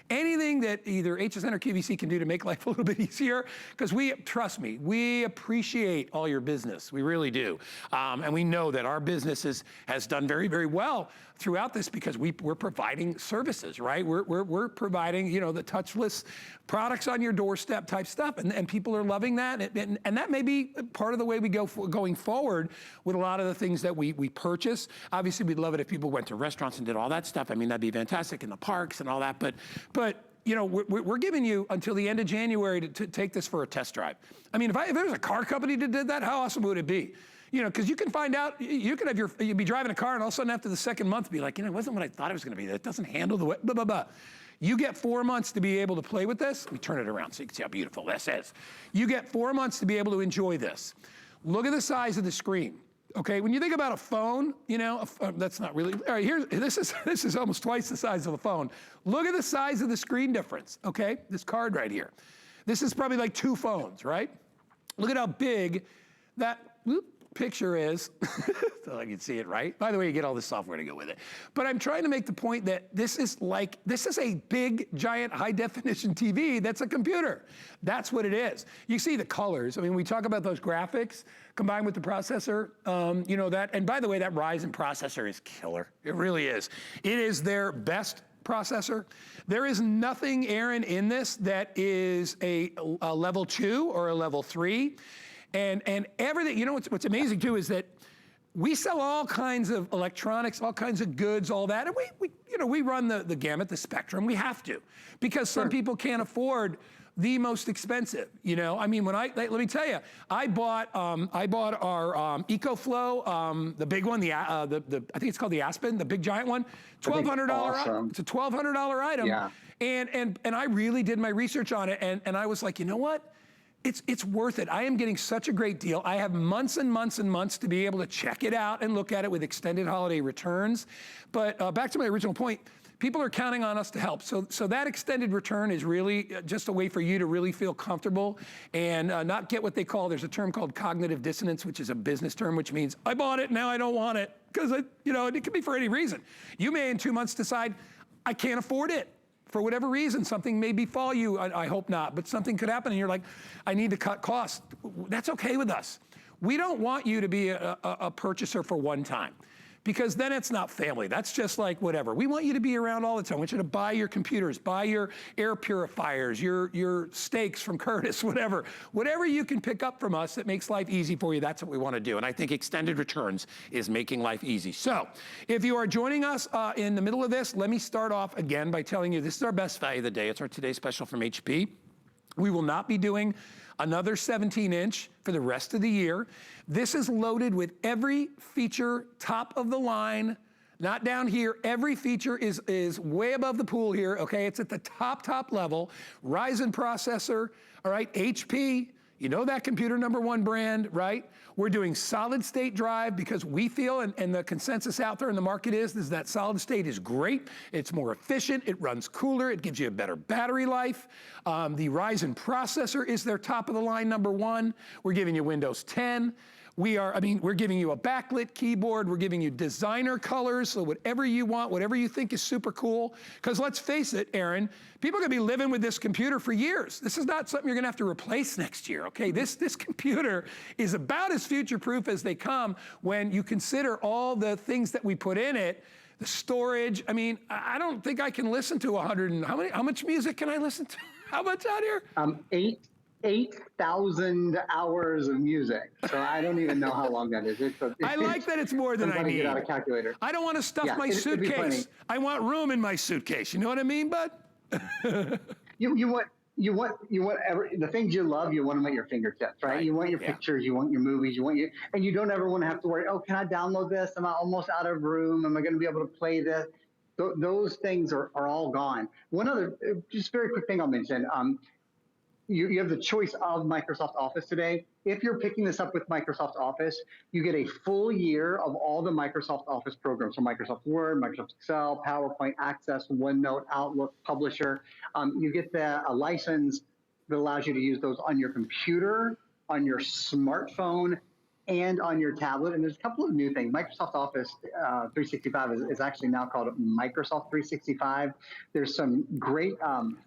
anything that either HSN or QVC can do to make life a little bit easier, because trust me, we appreciate all your business. We really do. And we know that our business has done very, very well throughout this because we're providing services, right? We're providing, you know, the touchless products on your doorstep type stuff, and people are loving that. And that may be part of the way we going forward with a lot of the things that we purchase. Obviously, we'd love it if people went to restaurants and did all that stuff. I mean, that'd be fantastic in the parks and all that. But you know, we're giving you until the end of January to take this for a test drive. I mean, if there was a car company that did that, how awesome would it be? You know, because you can find out, you'd be driving a car and all of a sudden after the second month be like, you know, it wasn't what I thought it was gonna be. That doesn't handle the way, blah, blah, blah. You get 4 months to be able to play with this. Let me turn it around so you can see how beautiful this is. You get 4 months to be able to enjoy this. Look at the size of the screen. Okay, when you think about a phone, you know, that's not really, all right, this is almost twice the size of a phone. Look at the size of the screen difference, okay? This card right here. This is probably like 2 phones, right? Look at how big that picture is, so I can see it right. By the way, you get all this software to go with it. But I'm trying to make the point that this is a big, giant, high-definition TV that's a computer. That's what it is. You see the colors. I mean, we talk about those graphics combined with the processor, you know that, and by the way, that Ryzen processor is killer. It really is. It is their best processor. There is nothing, Aaron, in this that is a level 2 or a level 3. And everything, you know what's amazing too is that we sell all kinds of electronics, all kinds of goods, all that, and we run the gamut, the spectrum. We have to, because some people can't afford the most expensive. You know, I mean, let me tell you, I bought our EcoFlow, the big one, I think it's called the Aspen, the big giant one, $1,200. Awesome. It's a $1,200 item. Yeah. And I really did my research on it, and I was like, you know what? It's worth it. I am getting such a great deal. I have months and months and months to be able to check it out and look at it with extended holiday returns. But back to my original point, people are counting on us to help. So that extended return is really just a way for you to really feel comfortable and not get what they call, there's a term called cognitive dissonance, which is a business term, which means I bought it, now I don't want it. Because you know, it could be for any reason. You may in 2 months decide, I can't afford it. For whatever reason, something may befall you, I hope not, but something could happen and you're like, I need to cut costs. That's okay with us. We don't want you to be a purchaser for one time, because then it's not family. That's just like whatever. We want you to be around all the time. We want you to buy your computers, buy your air purifiers, your steaks from Curtis, whatever. Whatever you can pick up from us that makes life easy for you, that's what we want to do. And I think extended returns is making life easy. So if you are joining us in the middle of this, let me start off again by telling you this is our best value of the day. It's our Today Special from HP. We will not be doing another 17-inch for the rest of the year. This is loaded with every feature, top of the line, not down here. Every feature is way above the pool here, okay? It's at the top level. Ryzen processor, all right? HP, you know that computer #1 brand, right? We're doing solid state drive because we feel, and the consensus out there in the market is that solid state is great. It's more efficient, it runs cooler, it gives you a better battery life. The Ryzen processor is their top of the line #1. We're giving you Windows 10. We're giving you a backlit keyboard. We're giving you designer colors, so whatever you want, whatever you think is super cool. Because let's face it, Aaron, people are gonna be living with this computer for years. This is not something you're gonna have to replace next year, okay? This computer is about as future-proof as they come when you consider all the things that we put in it. The storage, I mean, I don't think I can listen to how much music can I listen to? How much out here? 8,000 hours of music. So I don't even know how long that is. I like that it's more than I need. Get out a calculator. I don't want to stuff my suitcase. I want room in my suitcase. You know what I mean, bud? You the things you love, you want them at your fingertips, right? You want your pictures, you want your movies, and you don't ever want to have to worry, oh, can I download this? Am I almost out of room? Am I going to be able to play this? Those things are all gone. One other, just very quick thing I'll mention. You have the choice of Microsoft Office today. If you're picking this up with Microsoft Office, you get a full year of all the Microsoft Office programs. So Microsoft Word, Microsoft Excel, PowerPoint, Access, OneNote, Outlook, Publisher. You get a license that allows you to use those on your computer, on your smartphone, and on your tablet. And there's a couple of new things. Microsoft Office 365 is actually now called Microsoft 365. There's some great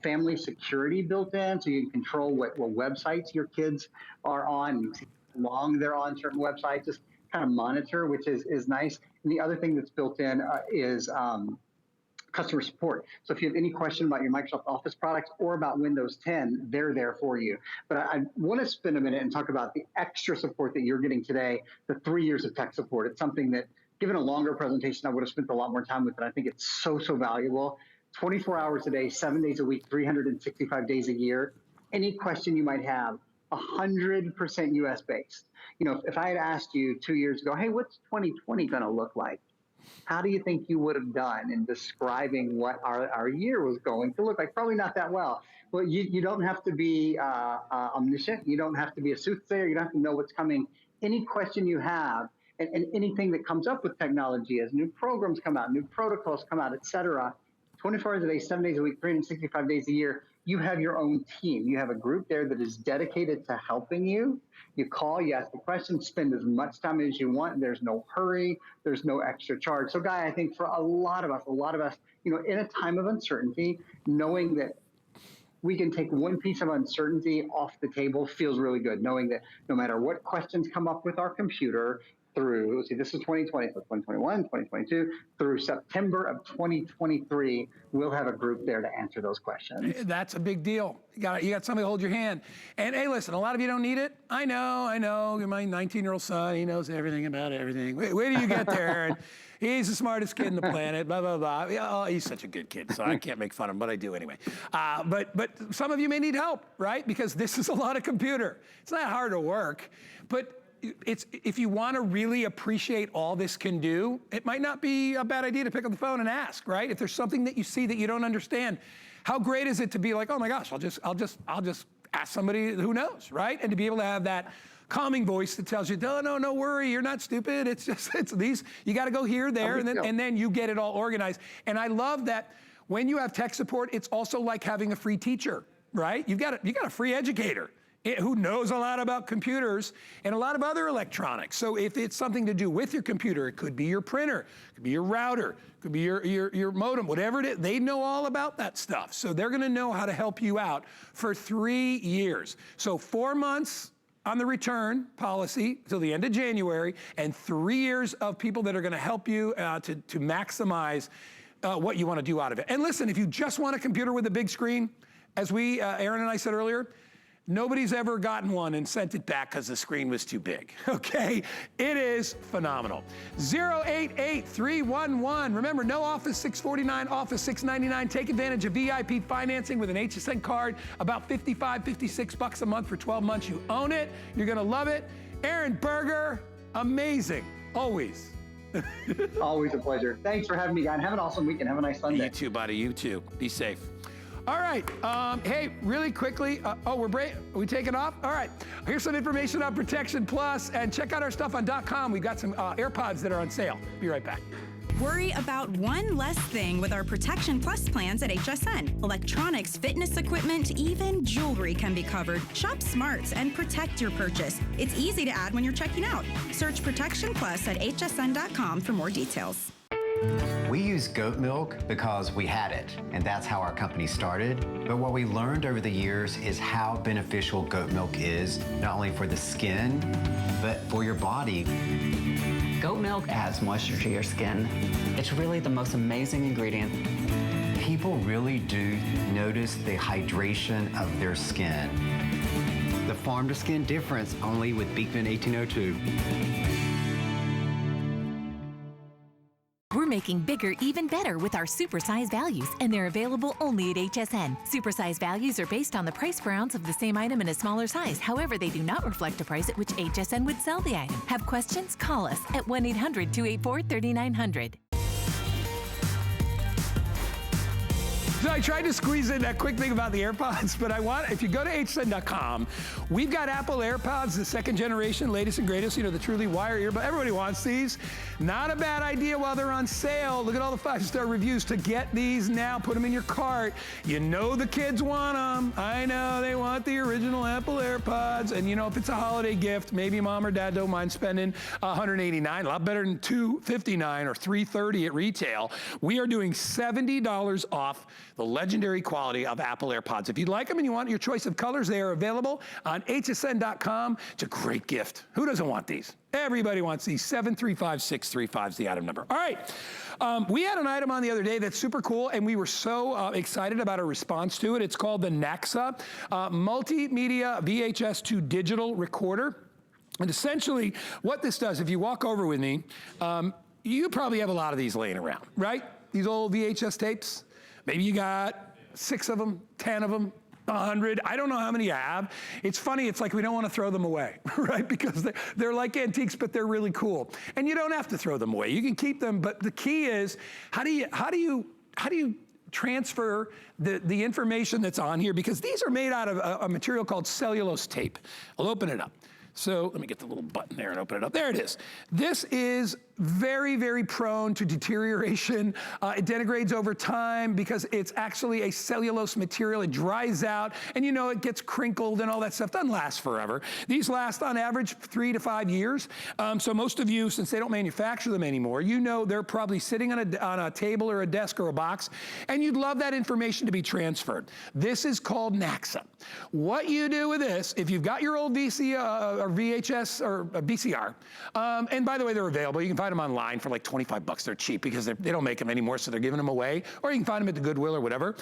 family security built in, so you can control what websites your kids are on, you see how long they're on certain websites, just kind of monitor, which is nice. And the other thing that's built in is customer support. So if you have any question about your Microsoft Office products or about Windows 10, they're there for you. But I want to spend a minute and talk about the extra support that you're getting today, the 3 years of tech support. It's something that, given a longer presentation, I would have spent a lot more time with, but I think it's so valuable. 24 hours a day, 7 days a week, 365 days a year. Any question you might have, 100% US based. If I had asked you 2 years ago, hey, what's 2020 going to look like? How do you think you would have done in describing what our year was going to look like? Probably not that well. Well, you don't have to be omniscient. You don't have to be a soothsayer. You don't have to know what's coming. Any question you have and anything that comes up with technology as new programs come out, new protocols come out, et cetera, 24 hours a day, 7 days a week, 365 days a year, you have your own team. You have a group there that is dedicated to helping you. You call, you ask the question, spend as much time as you want. There's no hurry. There's no extra charge. So, Guy, I think for a lot of us, in a time of uncertainty, knowing that we can take one piece of uncertainty off the table feels really good, knowing that no matter what questions come up with our computer, this is 2020, so 2021, 2022, through September of 2023, we'll have a group there to answer those questions. That's a big deal. You got somebody to hold your hand. And hey, listen, a lot of you don't need it. I know. You're my 19-year-old son. He knows everything about everything. Wait till you get there. And he's the smartest kid on the planet, blah, blah, blah. Oh, he's such a good kid, so I can't make fun of him, but I do anyway. But some of you may need help, right? Because this is a lot of computer. It's not hard to work, but if you want to really appreciate all this can do, it might not be a bad idea to pick up the phone and ask, right? If there's something that you see that you don't understand, how great is it to be like, oh my gosh, I'll just ask somebody who knows, right? And to be able to have that calming voice that tells you, no worry, you're not stupid. It's these, you got to go here, there, and then you get it all organized. And I love that when you have tech support, it's also like having a free teacher, right? You got a free educator who knows a lot about computers and a lot of other electronics. So if it's something to do with your computer, it could be your printer, it could be your router, it could be your modem, whatever it is, they know all about that stuff. So they're gonna know how to help you out for 3 years. So 4 months on the return policy till the end of January, and 3 years of people that are gonna help you to maximize what you wanna do out of it. And listen, if you just want a computer with a big screen, as Aaron and I said earlier, nobody's ever gotten one and sent it back because the screen was too big, okay? It is phenomenal. 088311. Remember, no Office 649, Office 699. Take advantage of VIP financing with an HSN card, about $55, $56 a month for 12 months. You own it. You're going to love it. Aaron Berger, amazing, always. Always a pleasure. Thanks for having me, guys. Have an awesome weekend. Have a nice Sunday. You too, buddy. You too. Be safe. All right, hey, really quickly, we taking off? All right, here's some information on Protection Plus, and check out our stuff on .com. We've got some AirPods that are on sale. Be right back. Worry about one less thing with our Protection Plus plans at HSN. Electronics, fitness equipment, even jewelry can be covered. Shop smart and protect your purchase. It's easy to add when you're checking out. Search Protection Plus at hsn.com for more details. We use goat milk because we had it, and that's how our company started. But what we learned over the years is how beneficial goat milk is, not only for the skin, but for your body. Goat milk adds moisture to your skin. It's really the most amazing ingredient. People really do notice the hydration of their skin. The farm-to-skin difference only with Beekman 1802. making bigger even better with our supersize values, and they're available only at HSN. Supersize values are based on the price per ounce of the same item in a smaller size. However, they do not reflect a price at which HSN would sell the item. Have questions? Call us at 1-800-284-3900. So I tried to squeeze in that quick thing about the AirPods, but if you go to hsn.com, we've got Apple AirPods, the second generation, latest and greatest, you know, the truly wire earbud. Everybody wants these. Not a bad idea while they're on sale. Look at all the 5-star reviews to get these now. Put them in your cart. You know the kids want them. I know they want the original Apple AirPods. And you know, if it's a holiday gift, maybe mom or dad don't mind spending $189, a lot better than $259 or $330 at retail. We are doing $70 off the legendary quality of Apple AirPods. If you'd like them and you want your choice of colors, they are available on hsn.com. It's a great gift. Who doesn't want these? Everybody wants these. 735635 is the item number. All right. We had an item on the other day that's super cool, and we were so excited about our response to it. It's called the Naxa Multimedia VHS to Digital Recorder. And essentially, what this does, if you walk over with me, you probably have a lot of these laying around, right? These old VHS tapes. Maybe you got 6 of them, 10 of them, 100. I don't know how many you have. It's funny, it's like we don't want to throw them away, right? Because they're like antiques, but they're really cool. And you don't have to throw them away. You can keep them, but the key is, how do you transfer the information that's on here? Because these are made out of a material called cellulose tape. I'll open it up. So let me get the little button there and open it up. There it is. This is very, very prone to deterioration. It degrades over time because it's actually a cellulose material. It dries out, and you know, it gets crinkled and all that stuff. Doesn't last forever. These last on average 3 to 5 years. So most of you, since they don't manufacture them anymore, you know they're probably sitting on a table or a desk or a box, and you'd love that information to be transferred. This is called Naxa. What you do with this, if you've got your old VCR or VHS or a VCR, and by the way, they're available. You can find them online for like 25 bucks. They're cheap because they don't make them anymore, so they're giving them away. Or you can find them at the Goodwill or whatever.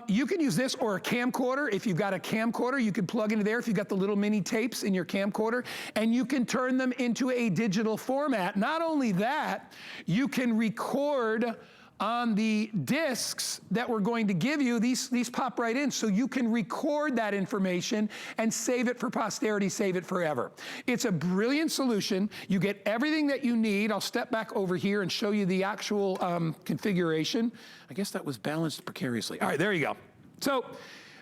You can use this or a camcorder. If you've got a camcorder, you can plug into there if you've got the little mini tapes in your camcorder, and you can turn them into a digital format. Not only that, you can record on the discs that we're going to give you. These pop right in, so you can record that information and save it for posterity, save it forever. It's a brilliant solution. You get everything that you need. I'll step back over here and show you the actual configuration. I guess that was balanced precariously. All right, there you go. So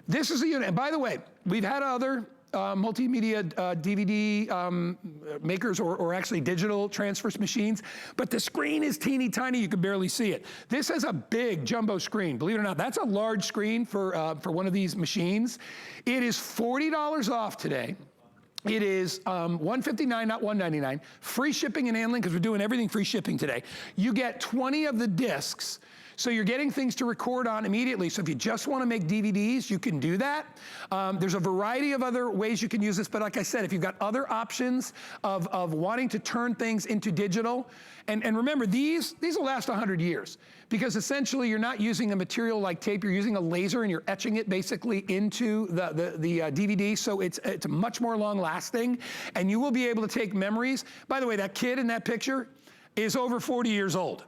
this is a unit, and by the way, we've had other multimedia DVD makers or actually digital transfer machines, but the screen is teeny tiny, you can barely see it. This has a big jumbo screen. Believe it or not, that's a large screen for one of these machines. It is $40 off today. It is $159, not $199. Free shipping and handling, because we're doing everything free shipping today. You get 20 of the discs, so you're getting things to record on immediately. So if you just want to make DVDs, you can do that. There's a variety of other ways you can use this, but like I said, if you've got other options of wanting to turn things into digital, and remember, these will last 100 years, because essentially you're not using a material like tape, you're using a laser and you're etching it basically into the DVD, so it's much more long lasting, and you will be able to take memories. By the way, that kid in that picture is over 40 years old.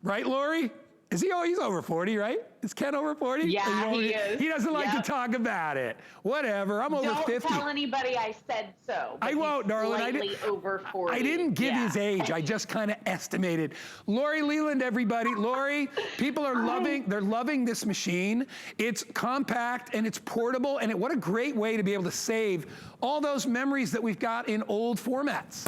Right, Lori? Is he? Oh, he's over 40, right? Is Ken over 40? Yeah, he is. He doesn't like to talk about it. Whatever, I'm over 50. Don't tell anybody I said so. I won't, darling. Slightly over 40. I didn't give his age. I just kind of estimated. Lori Leland, everybody. Lori, people are loving this machine. It's compact and it's portable, and what a great way to be able to save all those memories that we've got in old formats.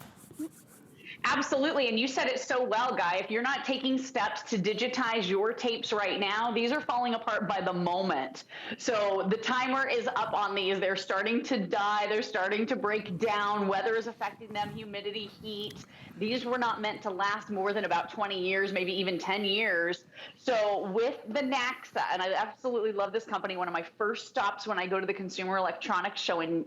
Absolutely, and you said it so well, Guy. If you're not taking steps to digitize your tapes right now, these are falling apart by the moment. So the timer is up on these. They're starting to die. They're starting to break down. Weather is affecting them, humidity, heat. These were not meant to last more than about 20 years, maybe even 10 years. So with the Naxa, and I absolutely love this company. One of my first stops when I go to the Consumer Electronics Show in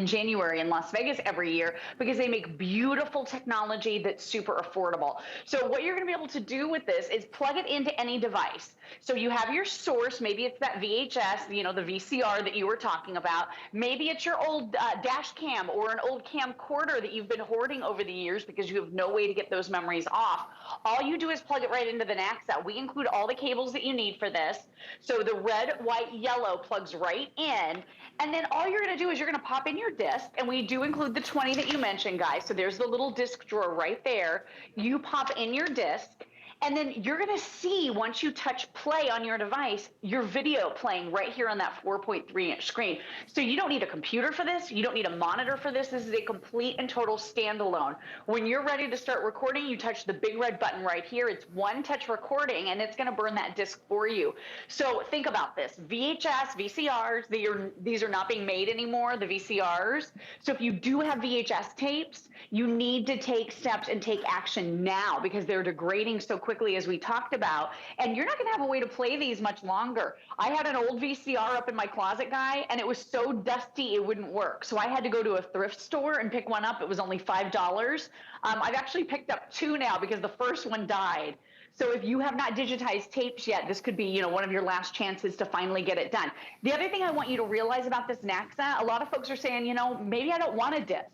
January in Las Vegas every year, because they make beautiful technology that's super affordable. So what you're going to be able to do with this is plug it into any device. So you have your source, maybe it's that VHS, you know, the VCR that you were talking about. Maybe it's your old dash cam or an old camcorder that you've been hoarding over the years because you have have no way to get those memories off, all you do is plug it right into the Naxa. We include all the cables that you need for this. So the red, white, yellow plugs right in. And then all you're going to do is you're going to pop in your disc. And we do include the 20 that you mentioned, guys. So there's the little disc drawer right there. You pop in your disc. And then you're going to see, once you touch play on your device, your video playing right here on that 4.3-inch screen. So you don't need a computer for this. You don't need a monitor for this. This is a complete and total standalone. When you're ready to start recording, you touch the big red button right here. It's one-touch recording, and it's going to burn that disc for you. So think about this. VHS, VCRs, these are not being made anymore, the VCRs. So if you do have VHS tapes, you need to take steps and take action now because they're degrading so quickly, as we talked about, and you're not going to have a way to play these much longer. I had an old VCR up in my closet, guy, and it was so dusty it wouldn't work. So I had to go to a thrift store and pick one up. It was only $5. I've actually picked up two now because the first one died. So if you have not digitized tapes yet, this could be, you know, one of your last chances to finally get it done. The other thing I want you to realize about this Naxa, a lot of folks are saying, you know, maybe I don't want a disc.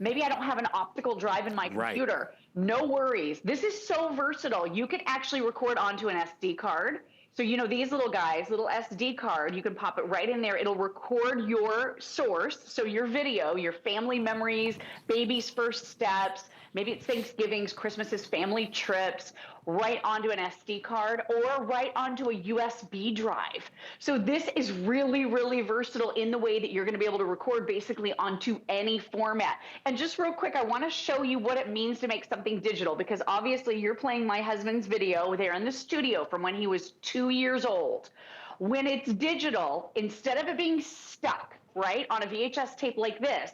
Maybe I don't have an optical drive in my computer. Right. No worries. This is so versatile. You can actually record onto an SD card. So, you know, these little guys, little SD card, you can pop it right in there. It'll record your source, so your video, your family memories, baby's first steps, maybe it's Thanksgiving's, Christmas's, family trips, right onto an SD card or right onto a USB drive. So this is really, really versatile in the way that you're going to be able to record basically onto any format. And just real quick, I want to show you what it means to make something digital, because obviously you're playing my husband's video there in the studio from when he was 2 years old. When it's digital, instead of it being stuck, right, on a VHS tape like this,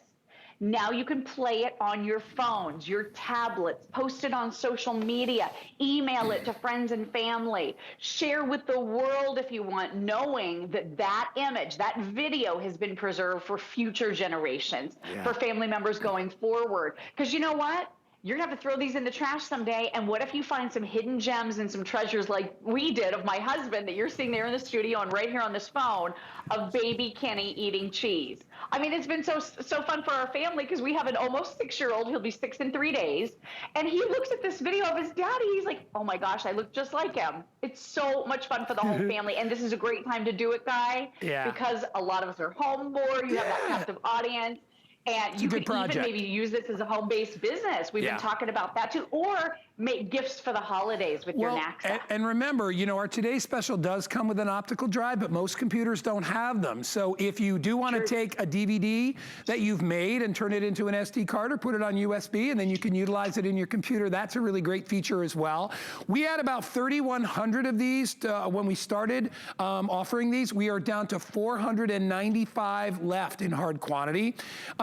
now you can play it on your phones, your tablets, post it on social media, email it to friends and family, share with the world if you want, knowing that that image, that video has been preserved for future generations, for family members going forward. Because you know what? You're going to have to throw these in the trash someday, and what if you find some hidden gems and some treasures like we did of my husband that you're seeing there in the studio and right here on this phone of baby Kenny eating cheese. I mean, it's been so fun for our family because we have an almost 6-year-old. He'll be 6 in 3 days, and he looks at this video of his daddy. He's like, oh my gosh, I look just like him. It's so much fun for the whole family, and this is a great time to do it, Guy, because a lot of us are home more. You have that captive audience. And you could even maybe use this as a home-based business. We've been talking about that too. Or make gifts for the holidays with your Naxa. And remember, you know, our today's special does come with an optical drive, but most computers don't have them. So if you do want to take a DVD that you've made and turn it into an SD card or put it on USB, and then you can utilize it in your computer, that's a really great feature as well. We had about 3,100 of these when we started offering these. We are down to 495 left in hard quantity.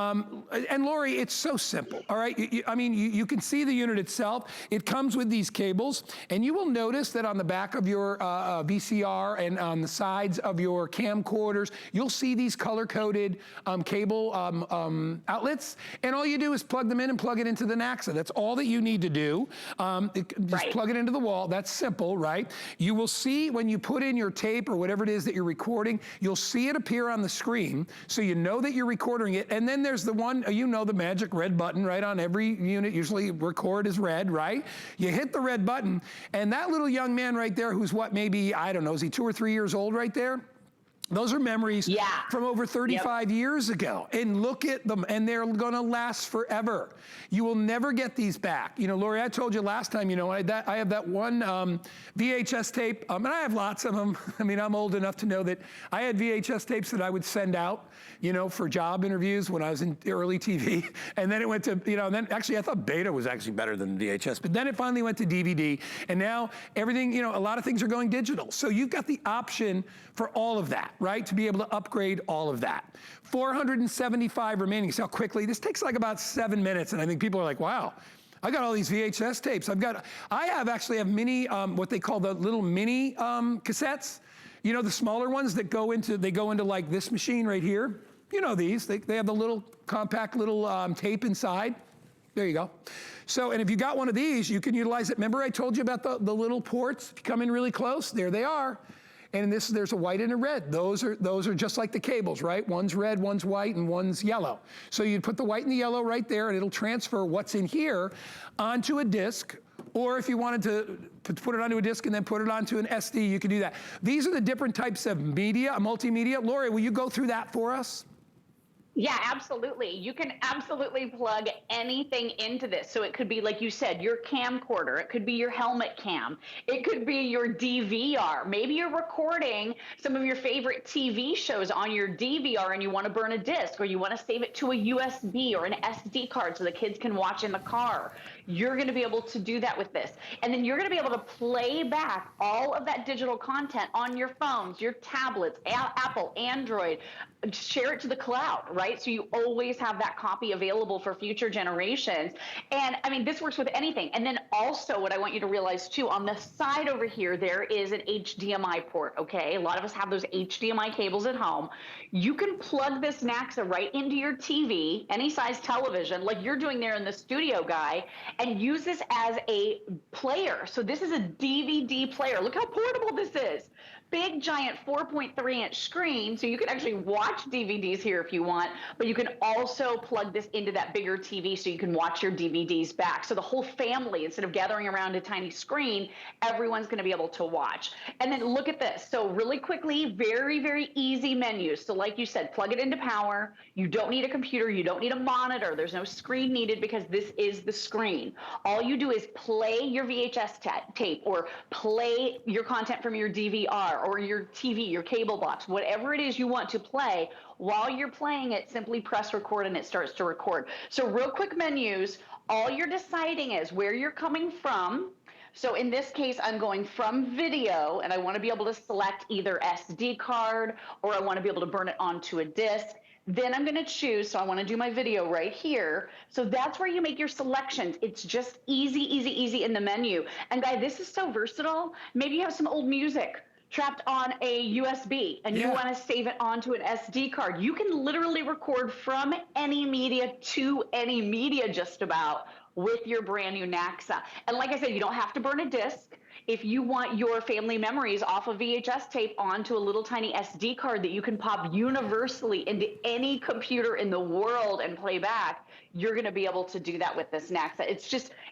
And Lori, it's so simple, all right? I mean, you can see the unit itself. It comes with these cables, and you will notice that on the back of your VCR and on the sides of your camcorders, you'll see these color-coded cable outlets, and all you do is plug them in and plug it into the Naxa. That's all that you need to do. Just plug it into the wall. That's simple, right? You will see when you put in your tape or whatever it is that you're recording, you'll see it appear on the screen, so you know that you're recording it, and then there's the one, you know, the magic red button, right, on every unit. Usually record is red, right? You hit the red button, and that little young man right there who's what, maybe, I don't know, is he 2 or 3 years old right there? Those are memories from over 35 years ago. And look at them, and they're gonna last forever. You will never get these back. You know, Lori, I told you last time, you know, I have that one VHS tape, and I have lots of them. I mean, I'm old enough to know that I had VHS tapes that I would send out, you know, for job interviews when I was in early TV. And then it went to, you know, and then actually I thought beta was actually better than VHS, but then it finally went to DVD. And now everything, you know, a lot of things are going digital. So you've got the option for all of that, right? To be able to upgrade all of that. 475 remaining. See how quickly? This takes like about 7 minutes, and I think people are like, wow, I got all these VHS tapes. I actually have mini, what they call the little mini cassettes. You know, the smaller ones that go into like this machine right here. You know these, they have the little compact little tape inside. There you go. So, and if you got one of these, you can utilize it. Remember I told you about the little ports? If you come in really close, there they are. And there's a white and a red. Those are just like the cables, right? One's red, one's white, and one's yellow. So you put the white and the yellow right there, and it'll transfer what's in here onto a disc. Or if you wanted to put it onto a disc and then put it onto an SD, you can do that. These are the different types of media, multimedia. Lori, will you go through that for us? Yeah, absolutely. You can absolutely plug anything into this. So it could be, like you said, your camcorder. It could be your helmet cam. It could be your DVR. Maybe you're recording some of your favorite TV shows on your DVR and you want to burn a disc, or you want to save it to a USB or an SD card so the kids can watch in the car. You're going to be able to do that with this. And then you're going to be able to play back all of that digital content on your phones, your tablets, Apple, Android, share it to the cloud, right? So you always have that copy available for future generations. And I mean, this works with anything. And then also what I want you to realize too, on the side over here, there is an HDMI port, okay? A lot of us have those HDMI cables at home. You can plug this Naxa right into your TV, any size television, like you're doing there in the studio, Guy, and use this as a player. So this is a DVD player. Look how portable this is. Big, giant 4.3-inch screen, so you can actually watch DVDs here if you want, but you can also plug this into that bigger TV so you can watch your DVDs back. So the whole family, instead of gathering around a tiny screen, everyone's going to be able to watch. And then look at this. So really quickly, very, very easy menus. So like you said, plug it into power. You don't need a computer. You don't need a monitor. There's no screen needed because this is the screen. All you do is play your VHS tape or play your content from your DVR or your TV, your cable box, whatever it is you want to play. While you're playing it, simply press record and it starts to record. So real quick menus, all you're deciding is where you're coming from. So in this case, I'm going from video, and I want to be able to select either SD card or I want to be able to burn it onto a disc. Then I'm going to choose, so I want to do my video right here. So that's where you make your selections. It's just easy, easy, easy in the menu. And guys, this is so versatile. Maybe you have some old music trapped on a USB and you want to save it onto an SD card. You can literally record from any media to any media just about with your brand new Naxa. And like I said, you don't have to burn a disc. If you want your family memories off of VHS tape onto a little tiny SD card that you can pop universally into any computer in the world and play back, you're going to be able to do that with this Naxa.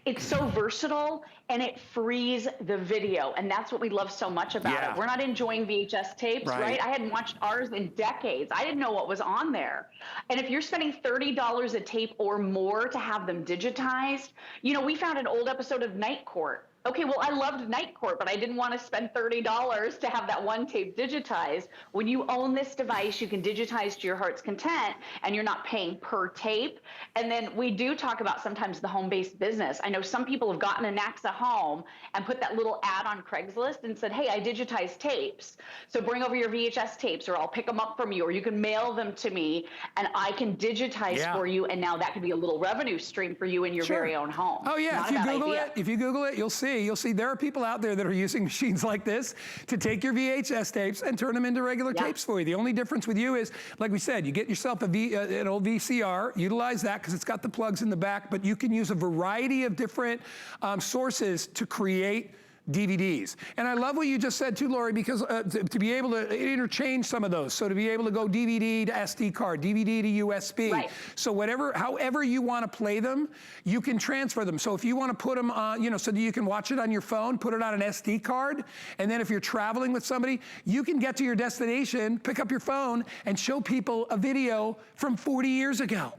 It's so versatile and it frees the video. And that's what we love so much about it. We're not enjoying VHS tapes, right? I hadn't watched ours in decades. I didn't know what was on there. And if you're spending $30 a tape or more to have them digitized, you know, we found an old episode of Night Court. Okay, well, I loved Night Court, but I didn't want to spend $30 to have that one tape digitized. When you own this device, you can digitize to your heart's content, and you're not paying per tape. And then we do talk about sometimes the home-based business. I know some people have gotten a Naxa home and put that little ad on Craigslist and said, hey, I digitize tapes. So bring over your VHS tapes, or I'll pick them up from you, or you can mail them to me, and I can digitize for you. And now that could be a little revenue stream for you in your very own home. Oh, yeah. If you Google it, you'll see there are people out there that are using machines like this to take your VHS tapes and turn them into regular tapes for you. The only difference with you is, like we said, you get yourself an old VCR, utilize that because it's got the plugs in the back, but you can use a variety of different sources to create DVDs. And I love what you just said too, Lori, because to be able to interchange some of those. So to be able to go DVD to SD card, DVD to USB. So however you want to play them, you can transfer them. So if you want to put them on, you know, so that you can watch it on your phone, put it on an SD card. And then if you're traveling with somebody, you can get to your destination, pick up your phone and show people a video from 40 years ago,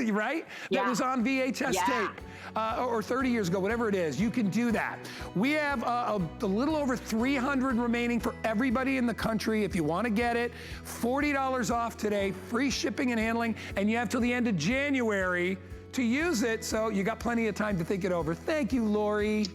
right? That was on VHS tape. Or 30 years ago, whatever it is, you can do that. We have a little over 300 remaining for everybody in the country. If you want to get it, $40 off today, free shipping and handling, and you have till the end of January to use it, so you got plenty of time to think it over. Thank you, Lori.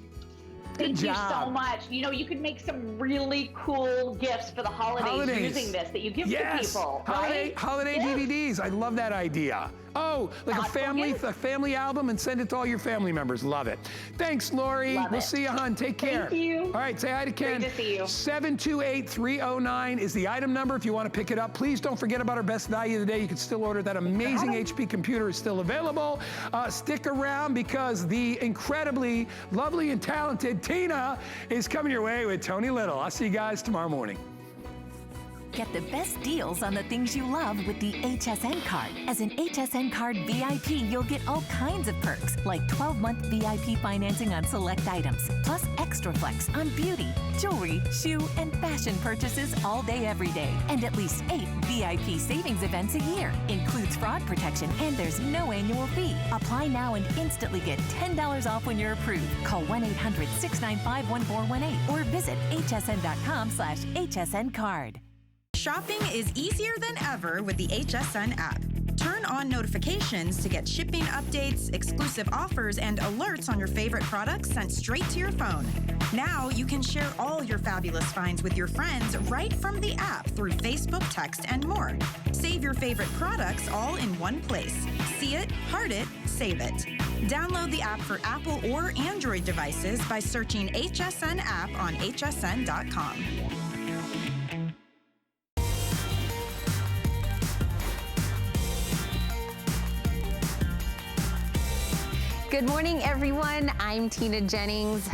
Thank you so much. You know, you could make some really cool gifts for the holidays using this that you give to people. Holiday DVDs. I love that idea. Oh, like a family album, and send it to all your family members. Love it. Thanks, Lori. We'll see you, hon. Take care. Thank you. All right, say hi to Ken. Great to see you. 728-309 is the item number if you want to pick it up. Please don't forget about our best value of the day. You can still order that amazing HP computer is still available. Stick around because the incredibly lovely and talented Tina is coming your way with Tony Little. I'll see you guys tomorrow morning. get the best deals on the things you love with the HSN card. As an HSN card VIP, you'll get all kinds of perks, like 12-month VIP financing on select items, plus extra flex on beauty, jewelry, shoe, and fashion purchases all day, every day, and at least 8 VIP savings events a year. Includes fraud protection, and there's no annual fee. Apply now and instantly get $10 off when you're approved. Call 1-800-695-1418 or visit hsn.com/HSN card. Shopping is easier than ever with the HSN app. Turn on notifications to get shipping updates, exclusive offers, and alerts on your favorite products sent straight to your phone. Now you can share all your fabulous finds with your friends right from the app through Facebook, text, and more. Save your favorite products all in one place. See it, heart it, save it. Download the app for Apple or Android devices by searching HSN app on hsn.com. Good morning, everyone. I'm Tina Jennings.